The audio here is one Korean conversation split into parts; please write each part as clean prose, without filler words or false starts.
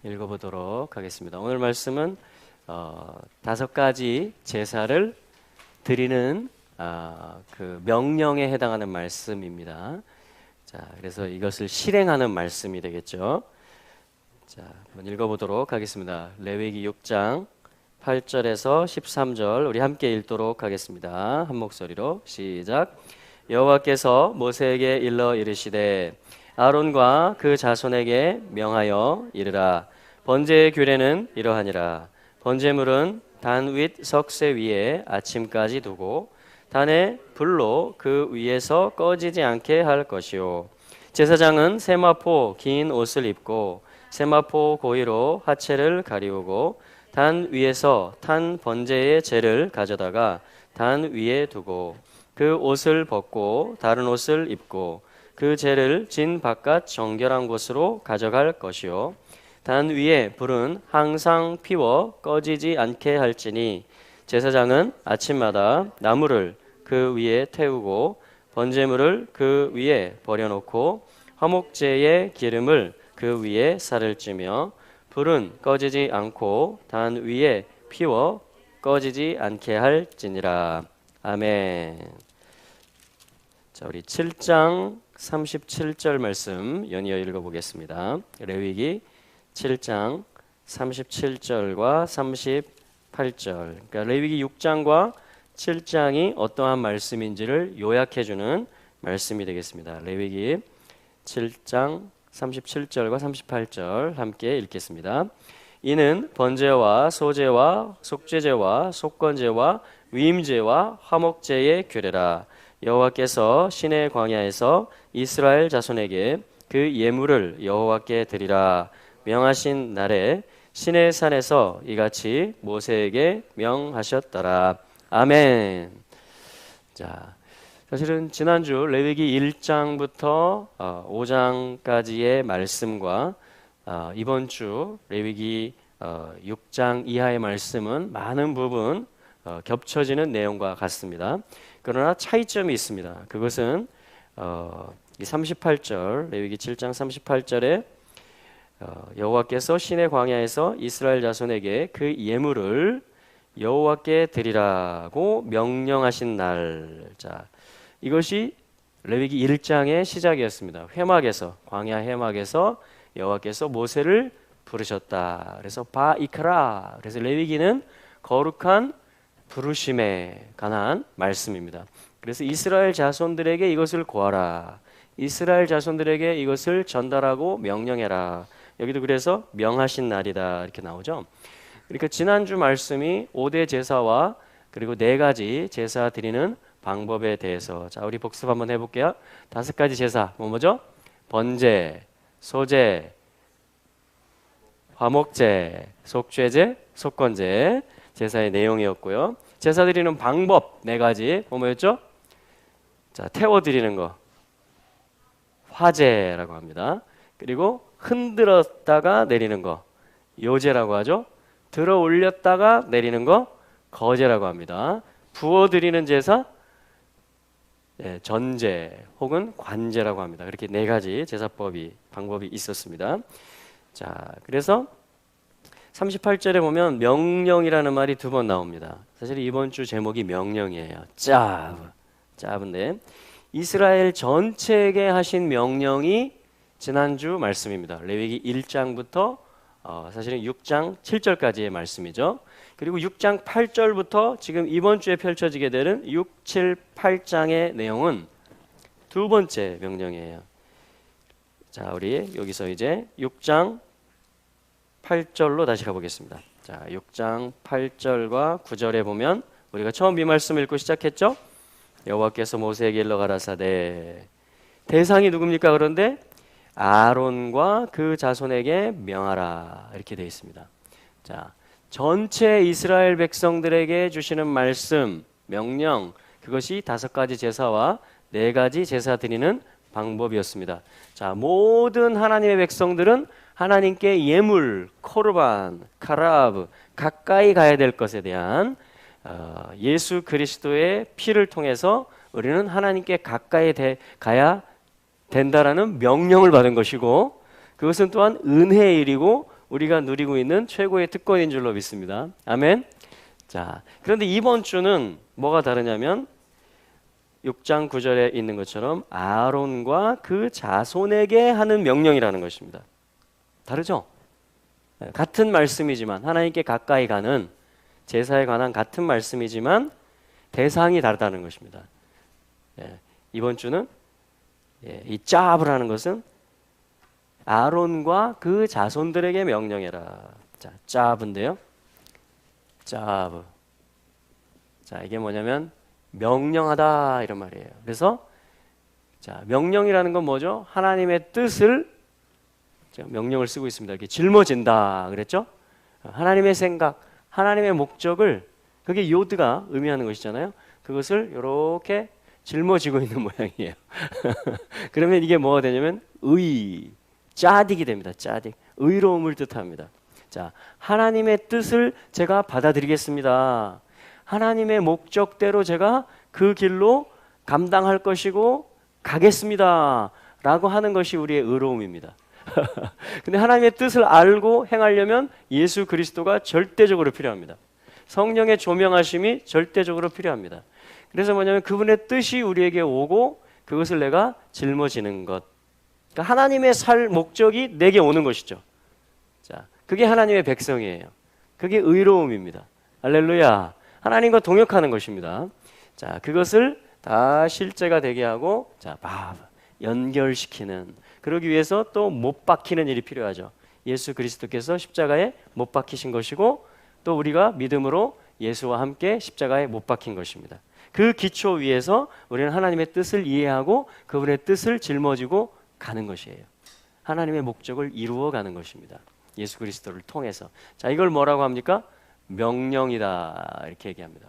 읽어보도록 하겠습니다. 오늘 말씀은 5가지 제사를 드리는 그 명령에 해당하는 말씀입니다. 자, 그래서 이것을 실행하는 말씀이 되겠죠. 자, 한번 읽어보도록 하겠습니다. 레위기 6장 8절에서 13절 우리 함께 읽도록 하겠습니다. 한 목소리로 시작. 여호와께서 모세에게 일러 이르시되 아론과 그 자손에게 명하여 이르라. 번제의 규례는 이러하니라. 번제물은 단 윗 석쇠 위에 아침까지 두고 단에 불로 그 위에서 꺼지지 않게 할 것이요. 제사장은 세마포 긴 옷을 입고 세마포 고이로 하체를 가리우고 단 위에서 탄 번제의 재를 가져다가 단 위에 두고 그 옷을 벗고 다른 옷을 입고 그 재를 진 바깥 정결한 곳으로 가져갈 것이요. 단 위에 불은 항상 피워 꺼지지 않게 할지니 제사장은 아침마다 나무를 그 위에 태우고 번제물을 그 위에 버려놓고 화목제의 기름을 그 위에 살을 찌며 불은 꺼지지 않고 단 위에 피워 꺼지지 않게 할지니라. 아멘. 자, 우리 7장 37절 말씀 연이어 읽어보겠습니다. 레위기 7장 37절과 38절. 그러니까 레위기 6장과 7장이 어떠한 말씀인지를 요약해주는 말씀이 되겠습니다. 레위기 7장 37절과 38절 함께 읽겠습니다. 이는 번제와 소제와 속죄제와 속건제와 위임제와 화목제의 규례라. 여호와께서 시내 광야에서 이스라엘 자손에게 그 예물을 여호와께 드리라 명하신 날에 시내 산에서 이같이 모세에게 명하셨더라. 아멘. 자, 사실은 지난주 레위기 1장부터 5장까지의 말씀과 이번 주 레위기 6장 이하의 말씀은 많은 부분 겹쳐지는 내용과 같습니다. 그러나 차이점이 있습니다. 그것은 이 38절 레위기 7장 38절에 여호와께서 시내 광야에서 이스라엘 자손에게 그 예물을 여호와께 드리라고 명령하신 날. 자, 이것이 레위기 1장의 시작이었습니다. 회막에서 광야 회막에서 여호와께서 모세를 부르셨다. 그래서 바이크라. 그래서 레위기는 거룩한 부르심에 관한 말씀입니다. 그래서 이스라엘 자손들에게 이것을 고하라. 이스라엘 자손들에게 이것을 전달하고 명령해라. 여기도 그래서 명하신 날이다 이렇게 나오죠. 그러니까 지난주 말씀이 5대 제사와 그리고 4가지 제사 드리는 방법에 대해서 자, 우리 복습 한번 해볼게요. 5가지 제사 뭐죠? 번제, 소제, 화목제, 속죄제, 속건제 제사의 내용이었고요. 제사 드리는 방법 4가지 뭐였죠? 자, 태워 드리는 거 화제라고 합니다. 그리고 흔들었다가 내리는 거 요제라고 하죠. 들어 올렸다가 내리는 거 거제라고 합니다. 부어 드리는 제사 전제 혹은 관제라고 합니다. 그렇게 4가지 제사법이 방법이 있었습니다. 자, 그래서 38절에 보면 명령이라는 말이 2번 나옵니다. 사실 이번 주 제목이 명령이에요. 짧은데 이스라엘 전체에게 하신 명령이 지난주 말씀입니다. 레위기 1장부터 사실은 6장 7절까지의 말씀이죠. 그리고 6장 8절부터 지금 이번 주에 펼쳐지게 되는 6, 7, 8장의 내용은 2번째 명령이에요. 자, 우리 여기서 이제 6장 8절로 다시 가보겠습니다. 자, 6장 8절과 9절에 보면 우리가 처음 이 말씀을 읽고 시작했죠. 여호와께서 모세에게 일러 가라사대. 대상이 누굽니까? 그런데 아론과 그 자손에게 명하라 이렇게 되어 있습니다. 자, 전체 이스라엘 백성들에게 주시는 말씀, 명령 그것이 5가지 제사와 4가지 제사 드리는 방법이었습니다. 자, 모든 하나님의 백성들은 하나님께 예물, 코르반, 카라브 가까이 가야 될 것에 대한 예수 그리스도의 피를 통해서 우리는 하나님께 가까이 가야 된다라는 명령을 받은 것이고 그것은 또한 은혜의 일이고 우리가 누리고 있는 최고의 특권인 줄로 믿습니다. 아멘. 자, 그런데 이번 주는 뭐가 다르냐면 6장 9절에 있는 것처럼 아론과 그 자손에게 하는 명령이라는 것입니다. 다르죠? 같은 말씀이지만 하나님께 가까이 가는 제사에 관한 같은 말씀이지만 대상이 다르다는 것입니다. 이번 주는 이 짜브라는 것은 아론과 그 자손들에게 명령해라. 자, 짜브인데요. 짜브. 자, 이게 뭐냐면 명령하다 이런 말이에요. 그래서 자, 명령이라는 건 뭐죠? 하나님의 뜻을 제가 명령을 쓰고 있습니다. 이렇게 짊어진다 그랬죠? 하나님의 생각, 하나님의 목적을 그게 요드가 의미하는 것이잖아요. 그것을 이렇게 짊어지고 있는 모양이에요. 그러면 이게 뭐가 되냐면 짜딕이 됩니다. 짜딕. 의로움을 뜻합니다. 자, 하나님의 뜻을 제가 받아들이겠습니다. 하나님의 목적대로 제가 그 길로 감당할 것이고 가겠습니다. 라고 하는 것이 우리의 의로움입니다. 근데 하나님의 뜻을 알고 행하려면 예수 그리스도가 절대적으로 필요합니다. 성령의 조명하심이 절대적으로 필요합니다. 그래서 뭐냐면 그분의 뜻이 우리에게 오고 그것을 내가 짊어지는 것. 그러니까 하나님의 살 목적이 내게 오는 것이죠. 자, 그게 하나님의 백성이에요. 그게 의로움입니다. 할렐루야. 하나님과 동역하는 것입니다. 자, 그것을 다 실제가 되게 하고 자, 연결시키는, 그러기 위해서 또 못 박히는 일이 필요하죠. 예수 그리스도께서 십자가에 못 박히신 것이고 또 우리가 믿음으로 예수와 함께 십자가에 못 박힌 것입니다. 그 기초 위에서 우리는 하나님의 뜻을 이해하고 그분의 뜻을 짊어지고 가는 것이에요. 하나님의 목적을 이루어 가는 것입니다. 예수 그리스도를 통해서. 자, 이걸 뭐라고 합니까? 명령이다 이렇게 얘기합니다.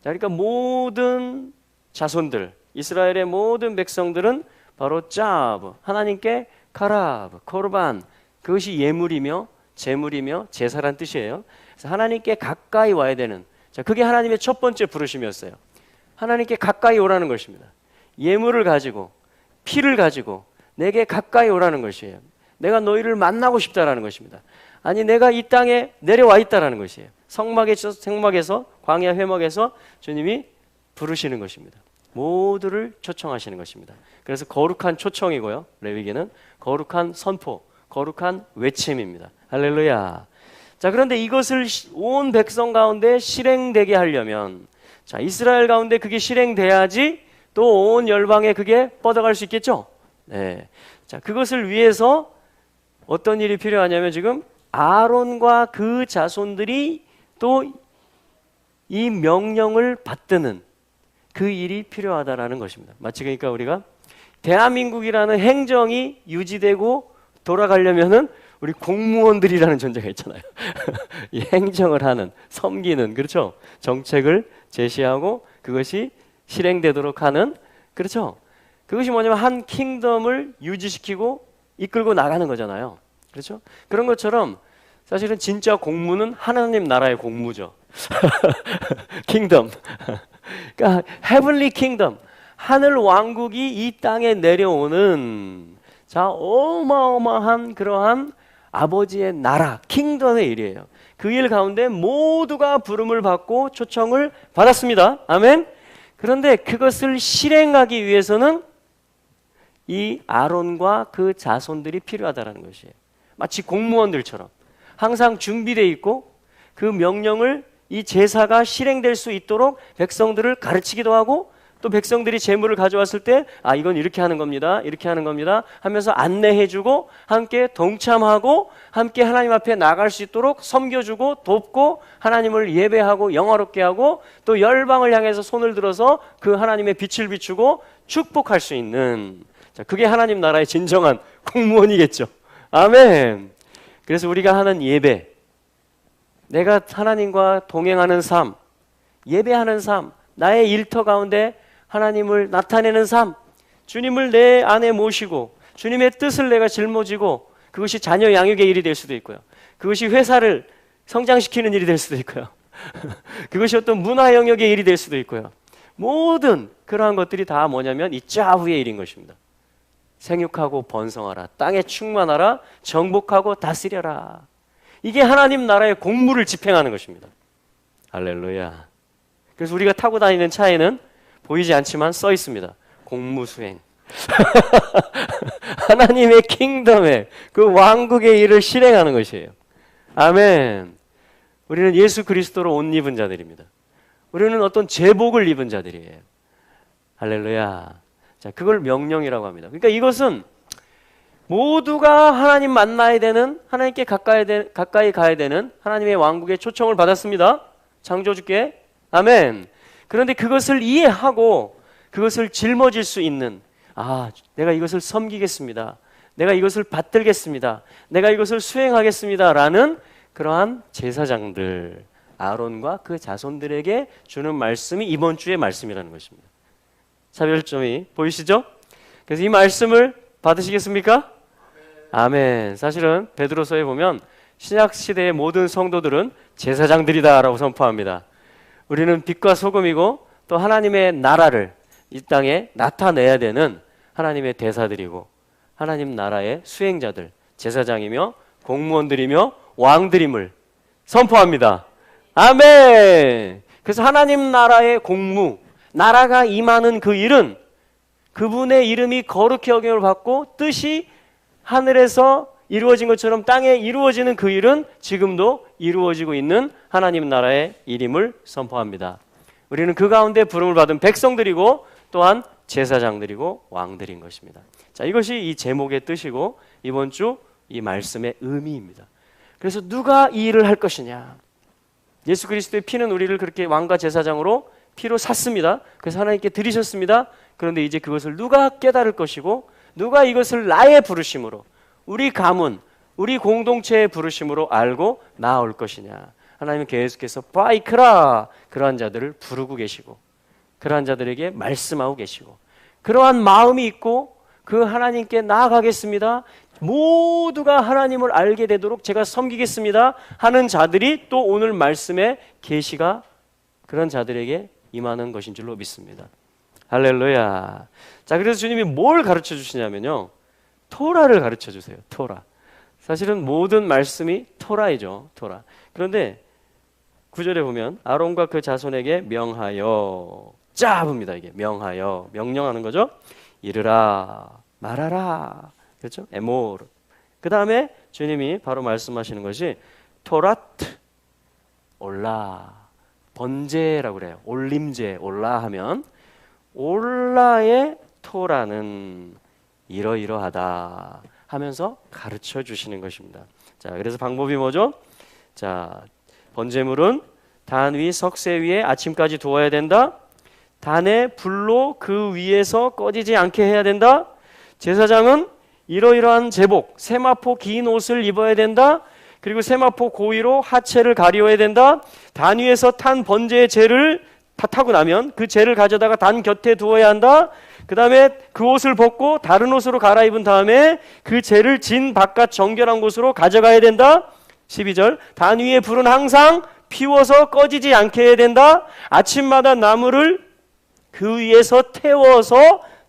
자, 그러니까 모든 자손들, 이스라엘의 모든 백성들은 바로 짜브, 하나님께 카라브, 코르반, 그것이 예물이며 제물이며 제사란 뜻이에요. 그래서 하나님께 가까이 와야 되는, 자, 그게 하나님의 첫 번째 부르심이었어요. 하나님께 가까이 오라는 것입니다. 예물을 가지고 피를 가지고 내게 가까이 오라는 것이에요. 내가 너희를 만나고 싶다라는 것입니다. 아니, 내가 이 땅에 내려와 있다라는 것이에요. 생막에서 광야 회막에서 주님이 부르시는 것입니다. 모두를 초청하시는 것입니다. 그래서 거룩한 초청이고요. 레위기는 거룩한 선포, 거룩한 외침입니다. 할렐루야. 자, 그런데 이것을 온 백성 가운데 실행되게 하려면, 자, 이스라엘 가운데 그게 실행돼야지 또 온 열방에 그게 뻗어갈 수 있겠죠. 네. 자, 그것을 위해서 어떤 일이 필요하냐면 지금 아론과 그 자손들이 또 이 명령을 받드는 그 일이 필요하다라는 것입니다. 마치 그러니까 우리가 대한민국이라는 행정이 유지되고 돌아가려면은 우리 공무원들이라는 존재가 있잖아요. 이 행정을 하는, 섬기는, 그렇죠? 정책을 제시하고 그것이 실행되도록 하는, 그렇죠? 그것이 뭐냐면 한 킹덤을 유지시키고 이끌고 나가는 거잖아요. 그렇죠? 그런 것처럼 사실은 진짜 공무는 하나님 나라의 공무죠. 킹덤. 그러니까 헤블리 킹덤, 하늘 왕국이 이 땅에 내려오는, 자, 어마어마한 그러한 아버지의 나라, 킹덤의 일이에요. 그 일 가운데 모두가 부름을 받고 초청을 받았습니다. 아멘. 그런데 그것을 실행하기 위해서는 이 아론과 그 자손들이 필요하다는 것이에요. 마치 공무원들처럼 항상 준비되어 있고 그 명령을 이 제사가 실행될 수 있도록 백성들을 가르치기도 하고 또 백성들이 제물을 가져왔을 때 아, 이건 이렇게 하는 겁니다, 이렇게 하는 겁니다 하면서 안내해주고 함께 동참하고 함께 하나님 앞에 나갈 수 있도록 섬겨주고 돕고 하나님을 예배하고 영화롭게 하고 또 열방을 향해서 손을 들어서 그 하나님의 빛을 비추고 축복할 수 있는, 자, 그게 하나님 나라의 진정한 공무원이겠죠. 아멘. 그래서 우리가 하는 예배, 내가 하나님과 동행하는 삶, 예배하는 삶, 나의 일터 가운데 하나님을 나타내는 삶, 주님을 내 안에 모시고 주님의 뜻을 내가 짊어지고, 그것이 자녀 양육의 일이 될 수도 있고요, 그것이 회사를 성장시키는 일이 될 수도 있고요 그것이 어떤 문화 영역의 일이 될 수도 있고요. 모든 그러한 것들이 다 뭐냐면 이 짜후의 일인 것입니다. 생육하고 번성하라. 땅에 충만하라. 정복하고 다스려라. 이게 하나님 나라의 공무를 집행하는 것입니다. 할렐루야. 그래서 우리가 타고 다니는 차에는 보이지 않지만 써 있습니다. 공무수행. 하나님의 킹덤의 그 왕국의 일을 실행하는 것이에요. 아멘. 우리는 예수 그리스도로 옷 입은 자들입니다. 우리는 어떤 제복을 입은 자들이에요. 할렐루야. 자, 그걸 명령이라고 합니다. 그러니까 이것은 모두가 하나님 만나야 되는, 하나님께 가까이 가야 되는 하나님의 왕국의 초청을 받았습니다. 창조주께. 아멘. 그런데 그것을 이해하고 그것을 짊어질 수 있는, 내가 이것을 섬기겠습니다. 내가 이것을 받들겠습니다. 내가 이것을 수행하겠습니다. 라는 그러한 제사장들, 아론과 그 자손들에게 주는 말씀이 이번 주의 말씀이라는 것입니다. 차별점이 보이시죠? 그래서 이 말씀을 받으시겠습니까? 아멘. 사실은 베드로서에 보면 신약 시대의 모든 성도들은 제사장들이다라고 선포합니다. 우리는 빛과 소금이고 또 하나님의 나라를 이 땅에 나타내야 되는 하나님의 대사들이고 하나님 나라의 수행자들, 제사장이며 공무원들이며 왕들임을 선포합니다. 아멘. 그래서 하나님 나라의 공무, 나라가 임하는 그 일은 그분의 이름이 거룩히 여김을 받고 뜻이 하늘에서 이루어진 것처럼 땅에 이루어지는 그 일은 지금도 이루어지고 있는 하나님 나라의 일임을 선포합니다. 우리는 그 가운데 부름을 받은 백성들이고 또한 제사장들이고 왕들인 것입니다. 자, 이것이 이 제목의 뜻이고 이번 주 이 말씀의 의미입니다. 그래서 누가 이 일을 할 것이냐? 예수 그리스도의 피는 우리를 그렇게 왕과 제사장으로 피로 샀습니다. 그래서 하나님께 드리셨습니다. 그런데 이제 그것을 누가 깨달을 것이고 누가 이것을 나의 부르심으로, 우리 가문, 우리 공동체의 부르심으로 알고 나아올 것이냐? 하나님은 계속해서 바이크라, 그러한 자들을 부르고 계시고 그러한 자들에게 말씀하고 계시고 그러한 마음이 있고 그 하나님께 나아가겠습니다. 모두가 하나님을 알게 되도록 제가 섬기겠습니다 하는 자들이 또 오늘 말씀의 계시가 그런 자들에게 임하는 것인 줄로 믿습니다. 할렐루야. 자, 그래서 주님이 뭘 가르쳐 주시냐면요, 토라를 가르쳐 주세요. 토라. 사실은 모든 말씀이 토라이죠. 토라. 그런데 9절에 보면 아론과 그 자손에게 명하여, 짜봅니다. 이게 명하여, 명령하는 거죠. 이르라, 말하라. 그렇죠? 에모르. 그 다음에 주님이 바로 말씀하시는 것이 토라트, 올라, 번제라고 그래요. 올림제, 올라 하면 올라의 토라는 이러이러하다 하면서 가르쳐 주시는 것입니다. 자, 그래서 방법이 뭐죠? 자, 번제물은 단 위 석쇠 위에 아침까지 두어야 된다. 단의 불로 그 위에서 꺼지지 않게 해야 된다. 제사장은 이러이러한 제복, 세마포 긴 옷을 입어야 된다. 그리고 세마포 고위로 하체를 가리워야 된다. 단 위에서 탄 번제의 재를 다 타고 나면 그 재를 가져다가 단 곁에 두어야 한다. 그 다음에 그 옷을 벗고 다른 옷으로 갈아입은 다음에 그 재를 진 바깥 정결한 곳으로 가져가야 된다. 12절, 단 위에 불은 항상 피워서 꺼지지 않게 해야 된다. 아침마다 나무를 그 위에서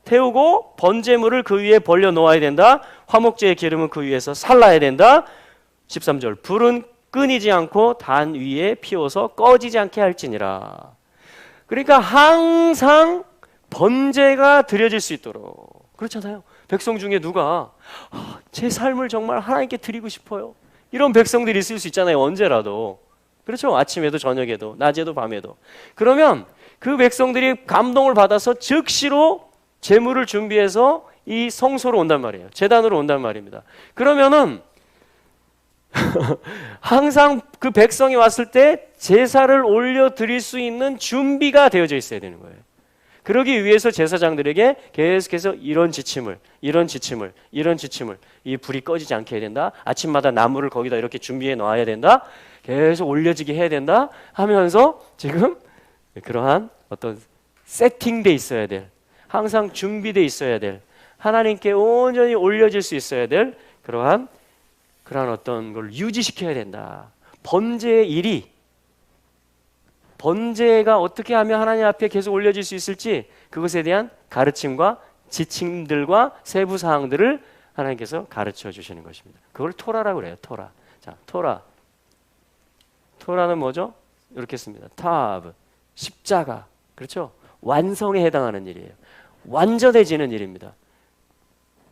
태우고 번제물을 그 위에 벌려 놓아야 된다. 화목제의 기름은 그 위에서 살라야 된다. 13절, 불은 끊이지 않고 단 위에 피워서 꺼지지 않게 할지니라. 그러니까 항상 번제가 드려질 수 있도록. 그렇잖아요. 백성 중에 누가 제 삶을 정말 하나님께 드리고 싶어요, 이런 백성들이 있을 수 있잖아요. 언제라도. 그렇죠. 아침에도 저녁에도 낮에도 밤에도. 그러면 그 백성들이 감동을 받아서 즉시로 제물을 준비해서 이 성소로 온단 말이에요. 제단으로 온단 말입니다. 그러면은 항상 그 백성이 왔을 때 제사를 올려 드릴 수 있는 준비가 되어져 있어야 되는 거예요. 그러기 위해서 제사장들에게 계속해서 이런 지침을 이 불이 꺼지지 않게 해야 된다. 아침마다 나무를 거기다 이렇게 준비해 놔야 된다. 계속 올려지게 해야 된다 하면서 지금 그러한 어떤 세팅돼 있어야 될, 항상 준비돼 있어야 될, 하나님께 온전히 올려질 수 있어야 될 그러한 어떤 걸 유지시켜야 된다. 번제의 일이, 번제가 어떻게 하면 하나님 앞에 계속 올려질 수 있을지 그것에 대한 가르침과 지침들과 세부 사항들을 하나님께서 가르쳐 주시는 것입니다. 그걸 토라라고 그래요. 토라. 자, 토라는 뭐죠? 이렇게 씁니다. 타브, 십자가. 그렇죠? 완성에 해당하는 일이에요. 완전해지는 일입니다.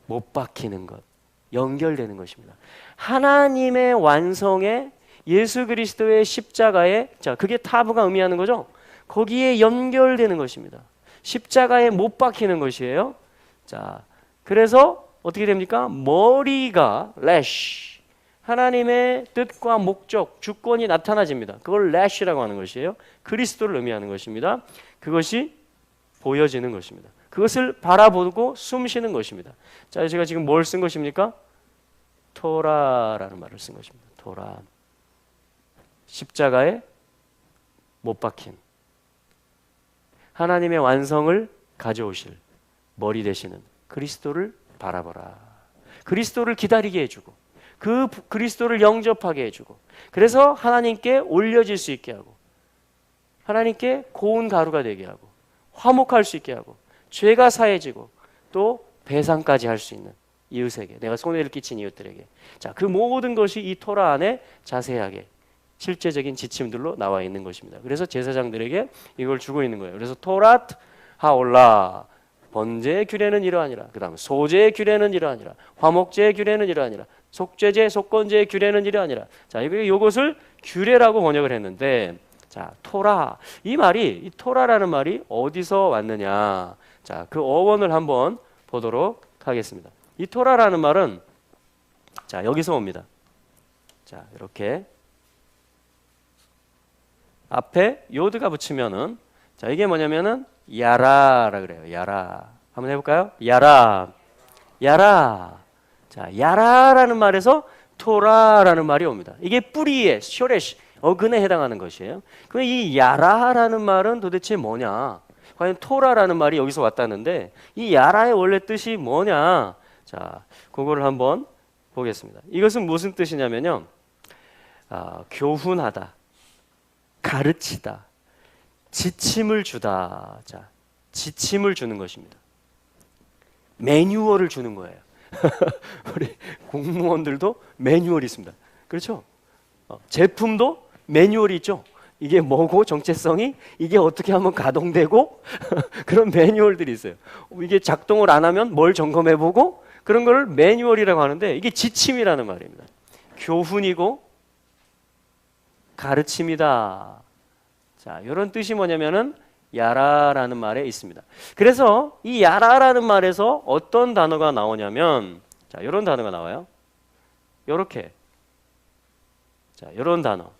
못 박히는 것, 연결되는 것입니다. 하나님의 완성에 예수 그리스도의 십자가에, 자, 그게 타브가 의미하는 거죠? 거기에 연결되는 것입니다. 십자가에 못 박히는 것이에요. 자, 그래서 어떻게 됩니까? 머리가 래쉬, 하나님의 뜻과 목적, 주권이 나타나집니다. 그걸 래쉬라고 하는 것이에요. 그리스도를 의미하는 것입니다. 그것이 보여지는 것입니다. 그것을 바라보고 숨쉬는 것입니다. 자, 제가 지금 뭘 쓴 것입니까? 토라라는 말을 쓴 것입니다. 토라. 십자가에 못 박힌 하나님의 완성을 가져오실 머리 되시는 그리스도를 바라보라. 그리스도를 기다리게 해주고 그 그리스도를 영접하게 해주고 그래서 하나님께 올려질 수 있게 하고 하나님께 고운 가루가 되게 하고 화목할 수 있게 하고 죄가 사해지고 또 배상까지 할 수 있는 이웃에게, 내가 손해를 끼친 이웃들에게, 자, 그 모든 것이 이 토라 안에 자세하게 실제적인 지침들로 나와 있는 것입니다. 그래서 제사장들에게 이걸 주고 있는 거예요. 그래서 토랏 하올라, 번제의 규례는 이러하니라. 그 다음 소제의 규례는 이러하니라. 화목제의 규례는 이러하니라. 속죄제, 속건제의 규례는 이러하니라. 자, 이것을 규례라고 번역을 했는데, 자, 토라, 이 말이, 이 토라라는 말이 어디서 왔느냐? 자, 그 어원을 한번 보도록 하겠습니다. 이 토라라는 말은, 자, 여기서 옵니다. 자, 이렇게 앞에 요드가 붙이면은, 자, 이게 뭐냐면은 야라라 그래요. 야라. 한번 해볼까요? 야라. 자, 야라라는 말에서 토라라는 말이 옵니다. 이게 뿌리에, 쇼레시, 어근에 해당하는 것이에요. 그럼 이 야라라는 말은 도대체 뭐냐? 과연 토라라는 말이 여기서 왔다는데 이 야라의 원래 뜻이 뭐냐? 자, 그거를 한번 보겠습니다. 이것은 무슨 뜻이냐면요, 교훈하다, 가르치다, 지침을 주다. 자, 지침을 주는 것입니다. 매뉴얼을 주는 거예요. 우리 공무원들도 매뉴얼이 있습니다. 그렇죠? 제품도 매뉴얼이 있죠. 이게 뭐고 정체성이 이게 어떻게 하면 가동되고 그런 매뉴얼들이 있어요. 이게 작동을 안 하면 뭘 점검해보고 그런 걸 매뉴얼이라고 하는데 이게 지침이라는 말입니다. 교훈이고 가르침이다. 자, 이런 뜻이 뭐냐면은 야라라는 말에 있습니다. 그래서 이 야라라는 말에서 어떤 단어가 나오냐면, 자, 이런 단어가 나와요. 요렇게. 자, 이런 단어.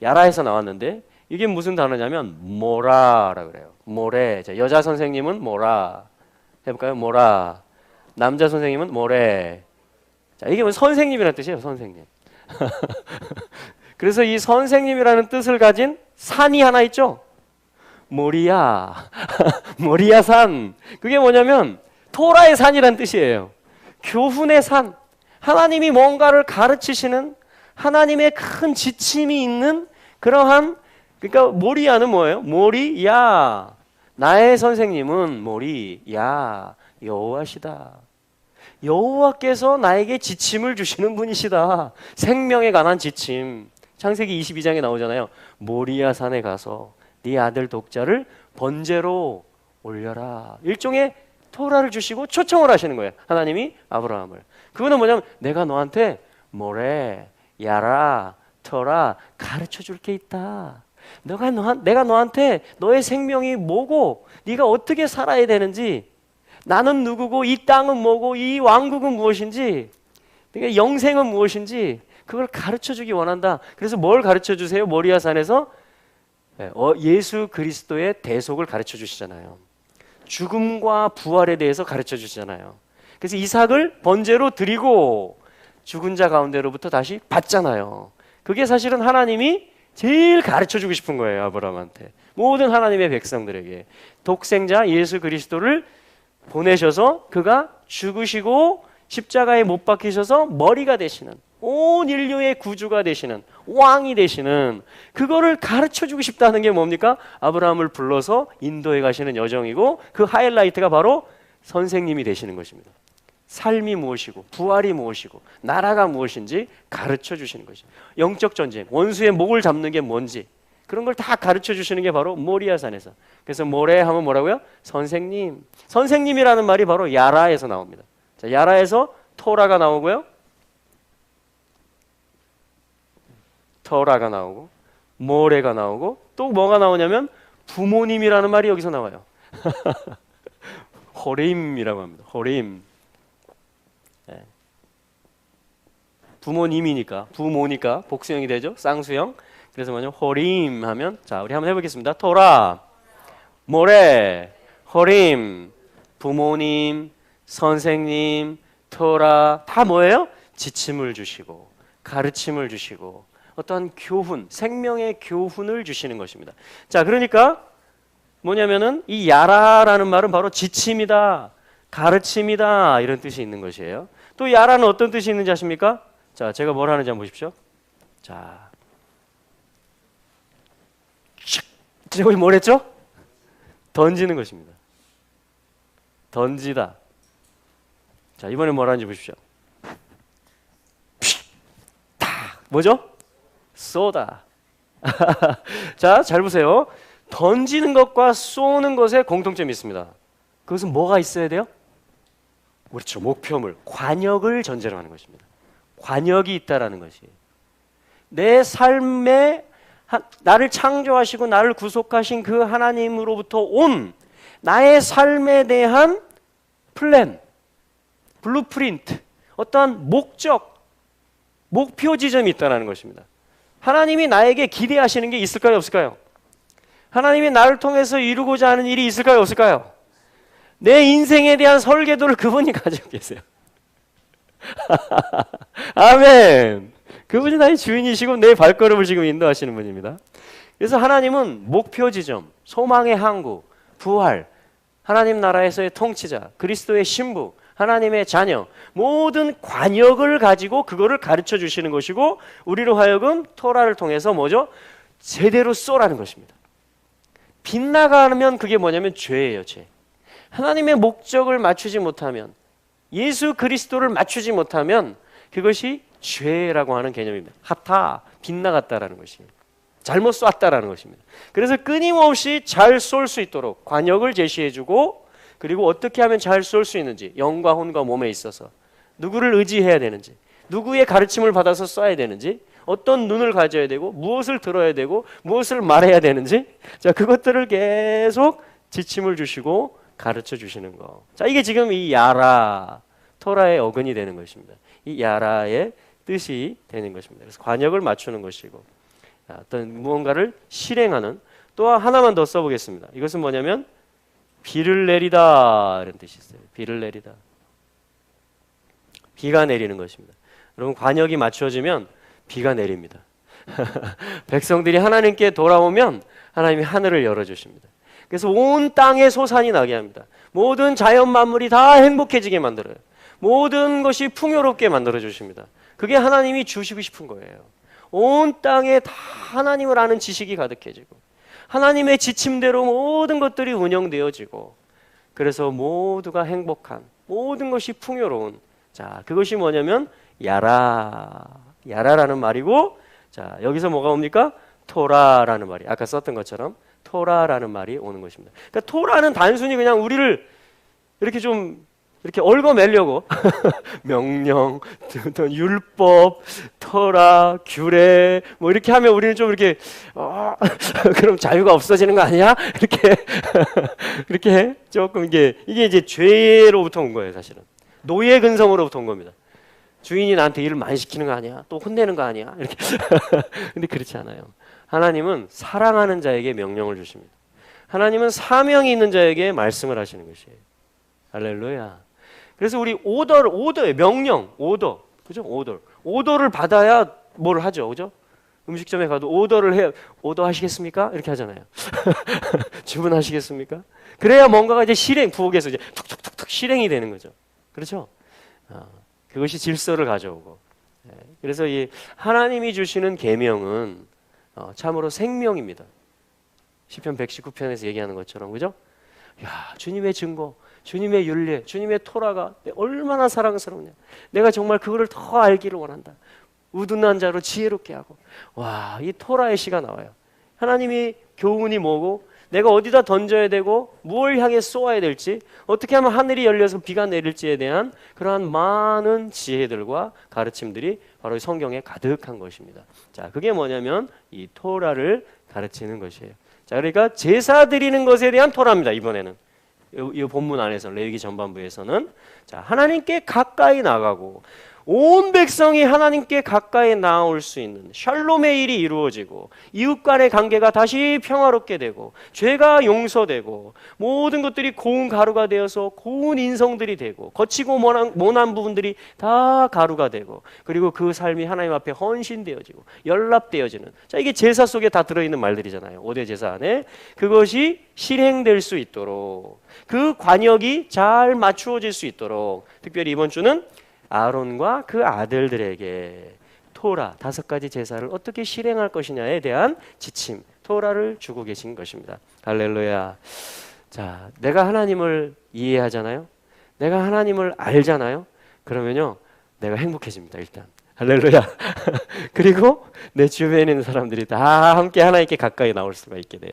야라에서 나왔는데 이게 무슨 단어냐면 모라라고 그래요. 모래. 자, 여자 선생님은 모라. 해볼까요? 모라. 남자 선생님은 모래. 자, 이게 뭐 선생님이라는 뜻이에요. 선생님. 그래서 이 선생님이라는 뜻을 가진 산이 하나 있죠. 모리아. 모리아 산. 그게 뭐냐면 토라의 산이라는 뜻이에요. 교훈의 산. 하나님이 뭔가를 가르치시는 하나님의 큰 지침이 있는 그러한, 그러니까 모리아는 뭐예요? 모리야. 나의 선생님은 모리야. 여호와시다. 여호와께서 나에게 지침을 주시는 분이시다. 생명에 관한 지침. 창세기 22장에 나오잖아요. 모리아 산에 가서 네 아들 독자를 번제로 올려라. 일종의 토라를 주시고 초청을 하시는 거예요. 하나님이 아브라함을. 그거는 뭐냐면 내가 너한테 모래, 야라, 토라 가르쳐 줄 게 있다. 내가 너한테 너의 생명이 뭐고 네가 어떻게 살아야 되는지, 나는 누구고 이 땅은 뭐고 이 왕국은 무엇인지, 그러니까 영생은 무엇인지 그걸 가르쳐 주기 원한다. 그래서 뭘 가르쳐 주세요? 모리아 산에서 예수 그리스도의 대속을 가르쳐 주시잖아요. 죽음과 부활에 대해서 가르쳐 주시잖아요. 그래서 이삭을 번제로 드리고 죽은 자 가운데로부터 다시 받잖아요. 그게 사실은 하나님이 제일 가르쳐 주고 싶은 거예요. 아브라함한테, 모든 하나님의 백성들에게 독생자 예수 그리스도를 보내셔서 그가 죽으시고 십자가에 못 박히셔서 머리가 되시는, 온 인류의 구주가 되시는, 왕이 되시는, 그거를 가르쳐주고 싶다는 게 뭡니까? 아브라함을 불러서 인도에 가시는 여정이고 그 하이라이트가 바로 선생님이 되시는 것입니다. 삶이 무엇이고 부활이 무엇이고 나라가 무엇인지 가르쳐 주시는 것이죠. 영적 전쟁, 원수의 목을 잡는 게 뭔지 그런 걸 다 가르쳐 주시는 게 바로 모리아산에서. 그래서 모레 하면 뭐라고요? 선생님. 선생님이라는 말이 바로 야라에서 나옵니다. 자, 야라에서 토라가 나오고요. 토라가 나오고 모레가 나오고 또 뭐가 나오냐면 부모님이라는 말이 여기서 나와요. 호레임이라고 합니다. 호레임. 네. 부모님이니까 부모니까 복수형이 되죠. 쌍수형. 그래서 뭐냐 호림 하면 자 우리 한번 해보겠습니다. 토라, 모레, 호림, 부모님, 선생님, 토라 다 뭐예요? 지침을 주시고 가르침을 주시고 어떠한 교훈, 생명의 교훈을 주시는 것입니다. 자 그러니까 뭐냐면은 이 야라라는 말은 바로 지침이다, 가르침이다 이런 뜻이 있는 것이에요. 또 야라는 어떤 뜻이 있는지 아십니까? 자 제가 뭘 하는지 한번 보십시오. 자 제가 뭘 했죠? 던지는 것입니다. 던지다. 자 이번에 뭘 하는지 보십시오. 탁 뭐죠? 쏘다. 자 잘 보세요. 던지는 것과 쏘는 것에 공통점이 있습니다. 그것은 뭐가 있어야 돼요? 그렇죠. 목표물, 관역을 전제로 하는 것입니다. 관역이 있다라는 것이 내 삶에 나를 창조하시고 나를 구속하신 그 하나님으로부터 온 나의 삶에 대한 플랜, 블루프린트, 어떠한 목적, 목표 지점이 있다는 것입니다. 하나님이 나에게 기대하시는 게 있을까요? 없을까요? 하나님이 나를 통해서 이루고자 하는 일이 있을까요? 없을까요? 내 인생에 대한 설계도를 그분이 가지고 계세요. 아멘. 그분이 나의 주인이시고 내 발걸음을 지금 인도하시는 분입니다. 그래서 하나님은 목표 지점, 소망의 항구, 부활, 하나님 나라에서의 통치자, 그리스도의 신부, 하나님의 자녀, 모든 관역을 가지고 그거를 가르쳐 주시는 것이고 우리로 하여금 토라를 통해서 뭐죠? 제대로 쏘라는 것입니다. 빗나가면 그게 뭐냐면 죄예요, 죄. 하나님의 목적을 맞추지 못하면 예수 그리스도를 맞추지 못하면 그것이 죄라고 하는 개념입니다. 하타, 빗나갔다라는 것이 잘못 쐈다라는 것입니다. 그래서 끊임없이 잘 쏠 수 있도록 관역을 제시해주고 그리고 어떻게 하면 잘 쏠 수 있는지 영과 혼과 몸에 있어서 누구를 의지해야 되는지 누구의 가르침을 받아서 쏴야 되는지 어떤 눈을 가져야 되고 무엇을 들어야 되고 무엇을 말해야 되는지 자 그것들을 계속 지침을 주시고 가르쳐 주시는 거. 자 이게 지금 이 야라 토라의 어근이 되는 것입니다. 이 야라의 뜻이 되는 것입니다. 그래서 관역을 맞추는 것이고 어떤 무언가를 실행하는 또 하나만 더 써보겠습니다. 이것은 뭐냐면 비를 내리다 이런 뜻이 있어요. 비를 내리다. 비가 내리는 것입니다. 여러분 관역이 맞추어지면 비가 내립니다. 백성들이 하나님께 돌아오면 하나님이 하늘을 열어주십니다. 그래서 온 땅에 소산이 나게 합니다. 모든 자연 만물이 다 행복해지게 만들어요. 모든 것이 풍요롭게 만들어 주십니다. 그게 하나님이 주시고 싶은 거예요. 온 땅에 다 하나님을 아는 지식이 가득해지고 하나님의 지침대로 모든 것들이 운영되어지고 그래서 모두가 행복한 모든 것이 풍요로운 자 그것이 뭐냐면 야라라는 말이고 자 여기서 뭐가 옵니까? 토라라는 말이 아까 썼던 것처럼 토라라는 말이 오는 것입니다. 그러니까 토라는 단순히 그냥 우리를 이렇게 좀 이렇게 얽어매려고 명령, 율법, 토라, 규례 뭐 이렇게 하면 우리는 좀 이렇게 그럼 자유가 없어지는 거 아니야? 이렇게 그렇게 조금 이게 이제 죄로부터 온 거예요, 사실은. 노예 근성으로부터 온 겁니다. 주인이 나한테 일을 많이 시키는 거 아니야? 또 혼내는 거 아니야? 이렇게. 근데 그렇지 않아요. 하나님은 사랑하는 자에게 명령을 주십니다. 하나님은 사명이 있는 자에게 말씀을 하시는 것이에요. 할렐루야. 그래서 우리 오더의 명령, 오더, 그죠? 오더를 받아야 뭘 하죠, 그죠? 음식점에 가도 오더를 해, 오더 하시겠습니까? 이렇게 하잖아요. 주문하시겠습니까? 그래야 뭔가가 이제 부엌에서 이제 툭툭툭툭 실행이 되는 거죠. 그렇죠? 그것이 질서를 가져오고. 그래서 이 하나님이 주시는 계명은 참으로 생명입니다. 시편 119편에서 얘기하는 것처럼, 그죠? 야, 주님의 증거, 주님의 율례, 주님의 토라가 얼마나 사랑스럽냐. 내가 정말 그거를 더 알기를 원한다. 우둔한 자로 지혜롭게 하고. 와, 이 토라의 시가 나와요. 하나님이 교훈이 뭐고, 내가 어디다 던져야 되고, 무엇을 향해 쏘아야 될지, 어떻게 하면 하늘이 열려서 비가 내릴지에 대한 그러한 많은 지혜들과 가르침들이 바로 성경에 가득한 것입니다. 자, 그게 뭐냐면 이 토라를 가르치는 것이에요. 자, 그러니까 제사 드리는 것에 대한 토라입니다. 이번에는 이 본문 안에서, 레위기 전반부에서는, 자, 하나님께 가까이 나가고 온 백성이 하나님께 가까이 나올 수 있는 샬롬의 일이 이루어지고, 이웃 간의 관계가 다시 평화롭게 되고, 죄가 용서되고, 모든 것들이 고운 가루가 되어서 고운 인성들이 되고, 거치고 모난 부분들이 다 가루가 되고, 그리고 그 삶이 하나님 앞에 헌신되어지고 연락되어지는, 자, 이게 제사 속에 다 들어있는 말들이잖아요. 5대 제사 안에. 그것이 실행될 수 있도록, 그 관역이 잘 맞추어질 수 있도록, 특별히 이번 주는 아론과 그 아들들에게 토라 5가지 제사를 어떻게 실행할 것이냐에 대한 지침, 토라를 주고 계신 것입니다. 할렐루야. 자, 내가 하나님을 이해하잖아요. 내가 하나님을 알잖아요. 그러면요, 내가 행복해집니다. 일단 할렐루야. 그리고 내 주변에 있는 사람들이 다 함께 하나님께 가까이 나올 수가 있게 돼요.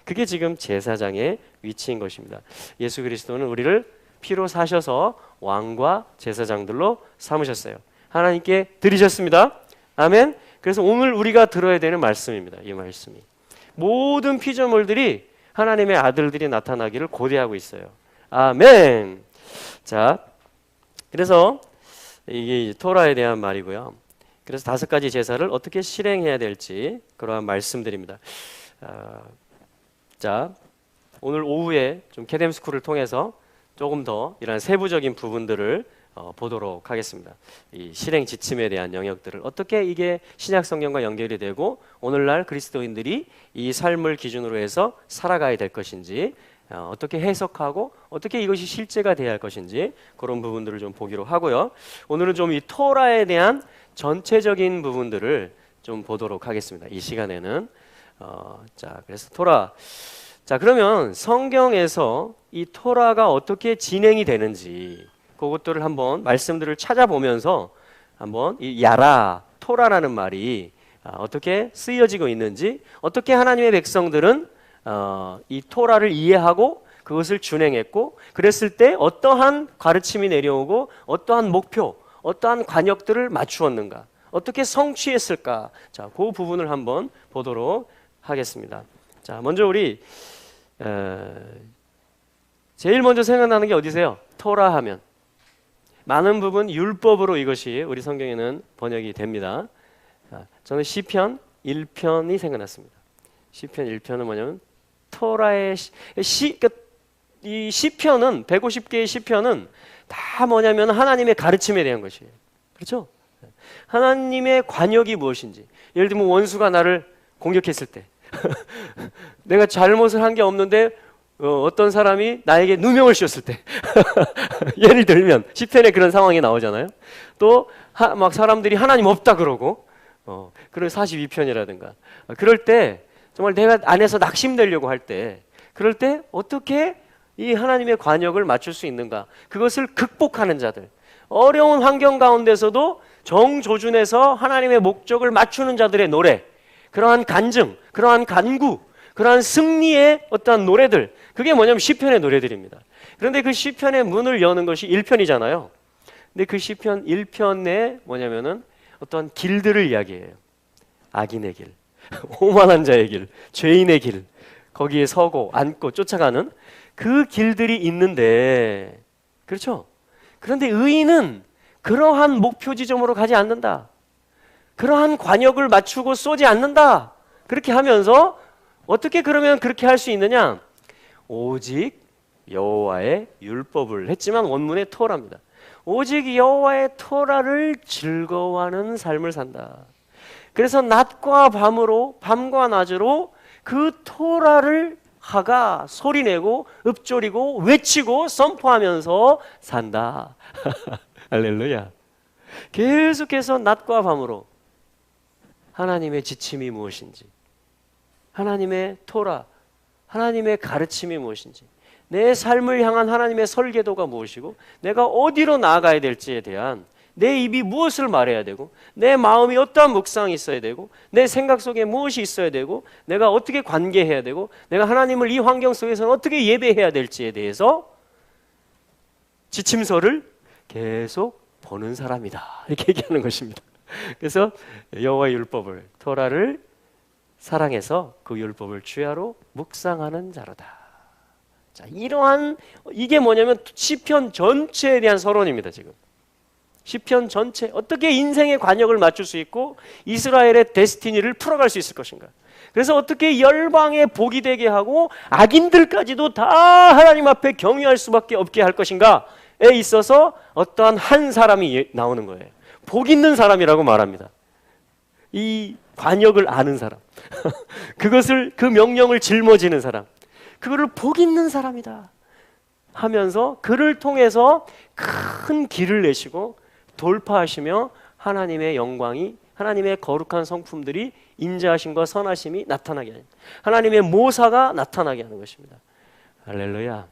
그게 지금 제사장의 위치인 것입니다. 예수 그리스도는 우리를 피로 사셔서 왕과 제사장들로 삼으셨어요. 하나님께 드리셨습니다. 아멘. 그래서 오늘 우리가 들어야 되는 말씀입니다. 이 말씀이 모든 피조물들이 하나님의 아들들이 나타나기를 고대하고 있어요. 아멘. 자, 그래서 이게 토라에 대한 말이고요. 그래서 5가지 제사를 어떻게 실행해야 될지 그러한 말씀드립니다. 자, 오늘 오후에 좀 캐뎀스쿨을 통해서 조금 더 이런 세부적인 부분들을 보도록 하겠습니다. 이 실행 지침에 대한 영역들을 어떻게 이게 신약 성경과 연결이 되고 오늘날 그리스도인들이 이 삶을 기준으로 해서 살아가야 될 것인지, 어떻게 해석하고 어떻게 이것이 실제가 돼야 할 것인지, 그런 부분들을 좀 보기로 하고요. 오늘은 좀 이 토라에 대한 전체적인 부분들을 좀 보도록 하겠습니다. 이 시간에는 자, 그래서 토라. 자, 그러면 성경에서 이 토라가 어떻게 진행이 되는지 그것들을 한번 말씀들을 찾아보면서 한번 이 야라, 토라라는 말이 어떻게 쓰여지고 있는지, 어떻게 하나님의 백성들은 이 토라를 이해하고 그것을 준행했고, 그랬을 때 어떠한 가르침이 내려오고 어떠한 목표, 어떠한 관역들을 맞추었는가, 어떻게 성취했을까. 자, 그 부분을 한번 보도록 하겠습니다. 자, 먼저 우리 제일 먼저 생각나는 게 어디세요? 토라 하면 많은 부분 율법으로 이것이 우리 성경에는 번역이 됩니다. 저는 시편 1편이 생각났습니다. 시편 1편은 뭐냐면 토라의 이 시편은 150개의 시편은 다 뭐냐면 하나님의 가르침에 대한 것이에요. 그렇죠? 하나님의 관역이 무엇인지, 예를 들면 원수가 나를 공격했을 때 내가 잘못을 한 게 없는데 어떤 사람이 나에게 누명을 씌웠을 때 예를 들면 시편에 그런 상황이 나오잖아요. 또 막 사람들이 하나님 없다 그러고 그런 42편이라든가 그럴 때 정말 내가 안에서 낙심되려고 할 때, 그럴 때 어떻게 이 하나님의 관역을 맞출 수 있는가, 그것을 극복하는 자들, 어려운 환경 가운데서도 정조준해서 하나님의 목적을 맞추는 자들의 노래, 그러한 간증, 그러한 간구, 그러한 승리의 어떠한 노래들, 그게 뭐냐면 시편의 노래들입니다. 그런데 그 시편의 문을 여는 것이 1편이잖아요. 근데 그 시편 1편 내에 뭐냐면은 어떠한 길들을 이야기해요. 악인의 길, 오만한 자의 길, 죄인의 길, 거기에 서고 앉고 쫓아가는 그 길들이 있는데, 그렇죠? 그런데 의인은 그러한 목표 지점으로 가지 않는다. 그러한 관역을 맞추고 쏘지 않는다. 그렇게 하면서 어떻게 그러면 그렇게 할 수 있느냐? 오직 여호와의 율법을, 했지만 원문의 토라입니다. 오직 여호와의 토라를 즐거워하는 삶을 산다. 그래서 낮과 밤으로, 밤과 낮으로 그 토라를 하가 소리내고 읊조리고 외치고 선포하면서 산다. 할렐루야. 계속해서 낮과 밤으로 하나님의 지침이 무엇인지, 하나님의 토라, 하나님의 가르침이 무엇인지 내 삶을 향한 하나님의 설계도가 무엇이고 내가 어디로 나아가야 될지에 대한 내 입이 무엇을 말해야 되고 내 마음이 어떠한 묵상이 있어야 되고 내 생각 속에 무엇이 있어야 되고 내가 어떻게 관계해야 되고 내가 하나님을 이 환경 속에서는 어떻게 예배해야 될지에 대해서 지침서를 계속 보는 사람이다 이렇게 얘기하는 것입니다. 그래서 여호와의 율법을 토라를 사랑해서 그 율법을 주야로 묵상하는 자로다. 자, 이러한 이게 뭐냐면 시편 전체에 대한 서론입니다. 지금 시편 전체 어떻게 인생의 관역을 맞출 수 있고 이스라엘의 데스티니를 풀어갈 수 있을 것인가. 그래서 어떻게 열방에 복이 되게 하고 악인들까지도 다 하나님 앞에 경외할 수밖에 없게 할 것인가에 있어서 어떠한 한 사람이 나오는 거예요. 복 있는 사람이라고 말합니다. 이 관역을 아는 사람 그것을 그 명령을 짊어지는 사람 그거를 복 있는 사람이다 하면서 그를 통해서 큰 길을 내시고 돌파하시며 하나님의 영광이 하나님의 거룩한 성품들이 인자하심과 선하심이 나타나게 하는 하나님의 모사가 나타나게 하는 것입니다. 할렐루야.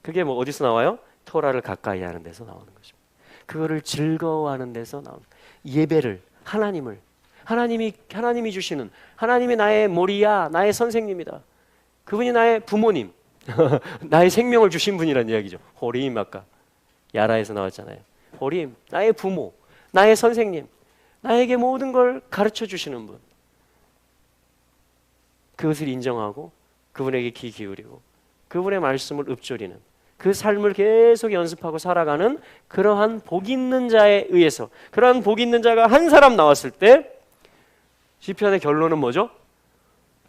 그게 뭐 어디서 나와요? 토라를 가까이 하는 데서 나오는 것입니다. 그거를 즐거워하는 데서 나오는 예배를 하나님이 주시는 하나님이 나의 모리야 나의 선생님이다. 그분이 나의 부모님 나의 생명을 주신 분이란 이야기죠. 호림 아까 야라에서 나왔잖아요. 호림 나의 부모 나의 선생님 나에게 모든 걸 가르쳐 주시는 분 그것을 인정하고 그분에게 귀 기울이고 그분의 말씀을 읊조리는 그 삶을 계속 연습하고 살아가는 그러한 복 있는 자에 의해서 그러한 복 있는 자가 한 사람 나왔을 때 시편의 결론은 뭐죠?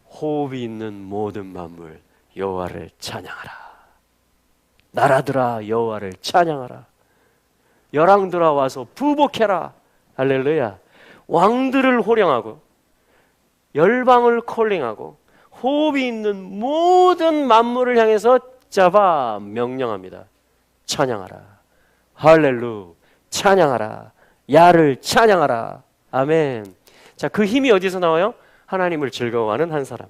호흡이 있는 모든 만물 여호와를 찬양하라. 나라들아 여호와를 찬양하라. 열왕들아 와서 부복해라. 할렐루야. 왕들을 호령하고 열방을 콜링하고 호흡이 있는 모든 만물을 향해서 잡아 명령합니다. 찬양하라. 할렐루. 찬양하라. 야를 찬양하라. 아멘. 자, 그 힘이 어디서 나와요? 하나님을 즐거워하는 한 사람.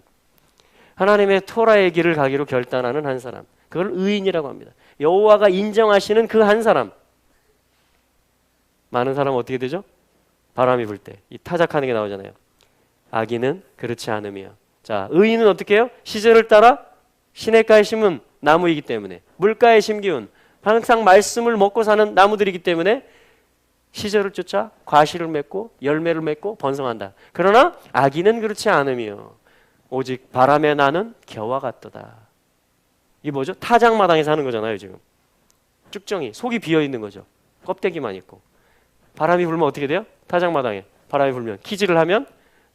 하나님의 토라의 길을 가기로 결단하는 한 사람. 그걸 의인이라고 합니다. 여호와가 인정하시는 그 한 사람. 많은 사람은 어떻게 되죠? 바람이 불 때 이 타작하는 게 나오잖아요. 악인은 그렇지 않으며. 자, 의인은 어떻게 해요? 시절을 따라 시냇가에 심은 나무이기 때문에 물가에 심기운 항상 말씀을 먹고 사는 나무들이기 때문에 시절을 쫓아 과실을 맺고 열매를 맺고 번성한다. 그러나 악인은 그렇지 않으며 오직 바람에 나는 겨와 같도다. 이게 뭐죠? 타작마당에 사는 거잖아요. 지금 쭉정이 속이 비어있는 거죠. 껍데기만 있고 바람이 불면 어떻게 돼요? 타작마당에 바람이 불면 키질을 하면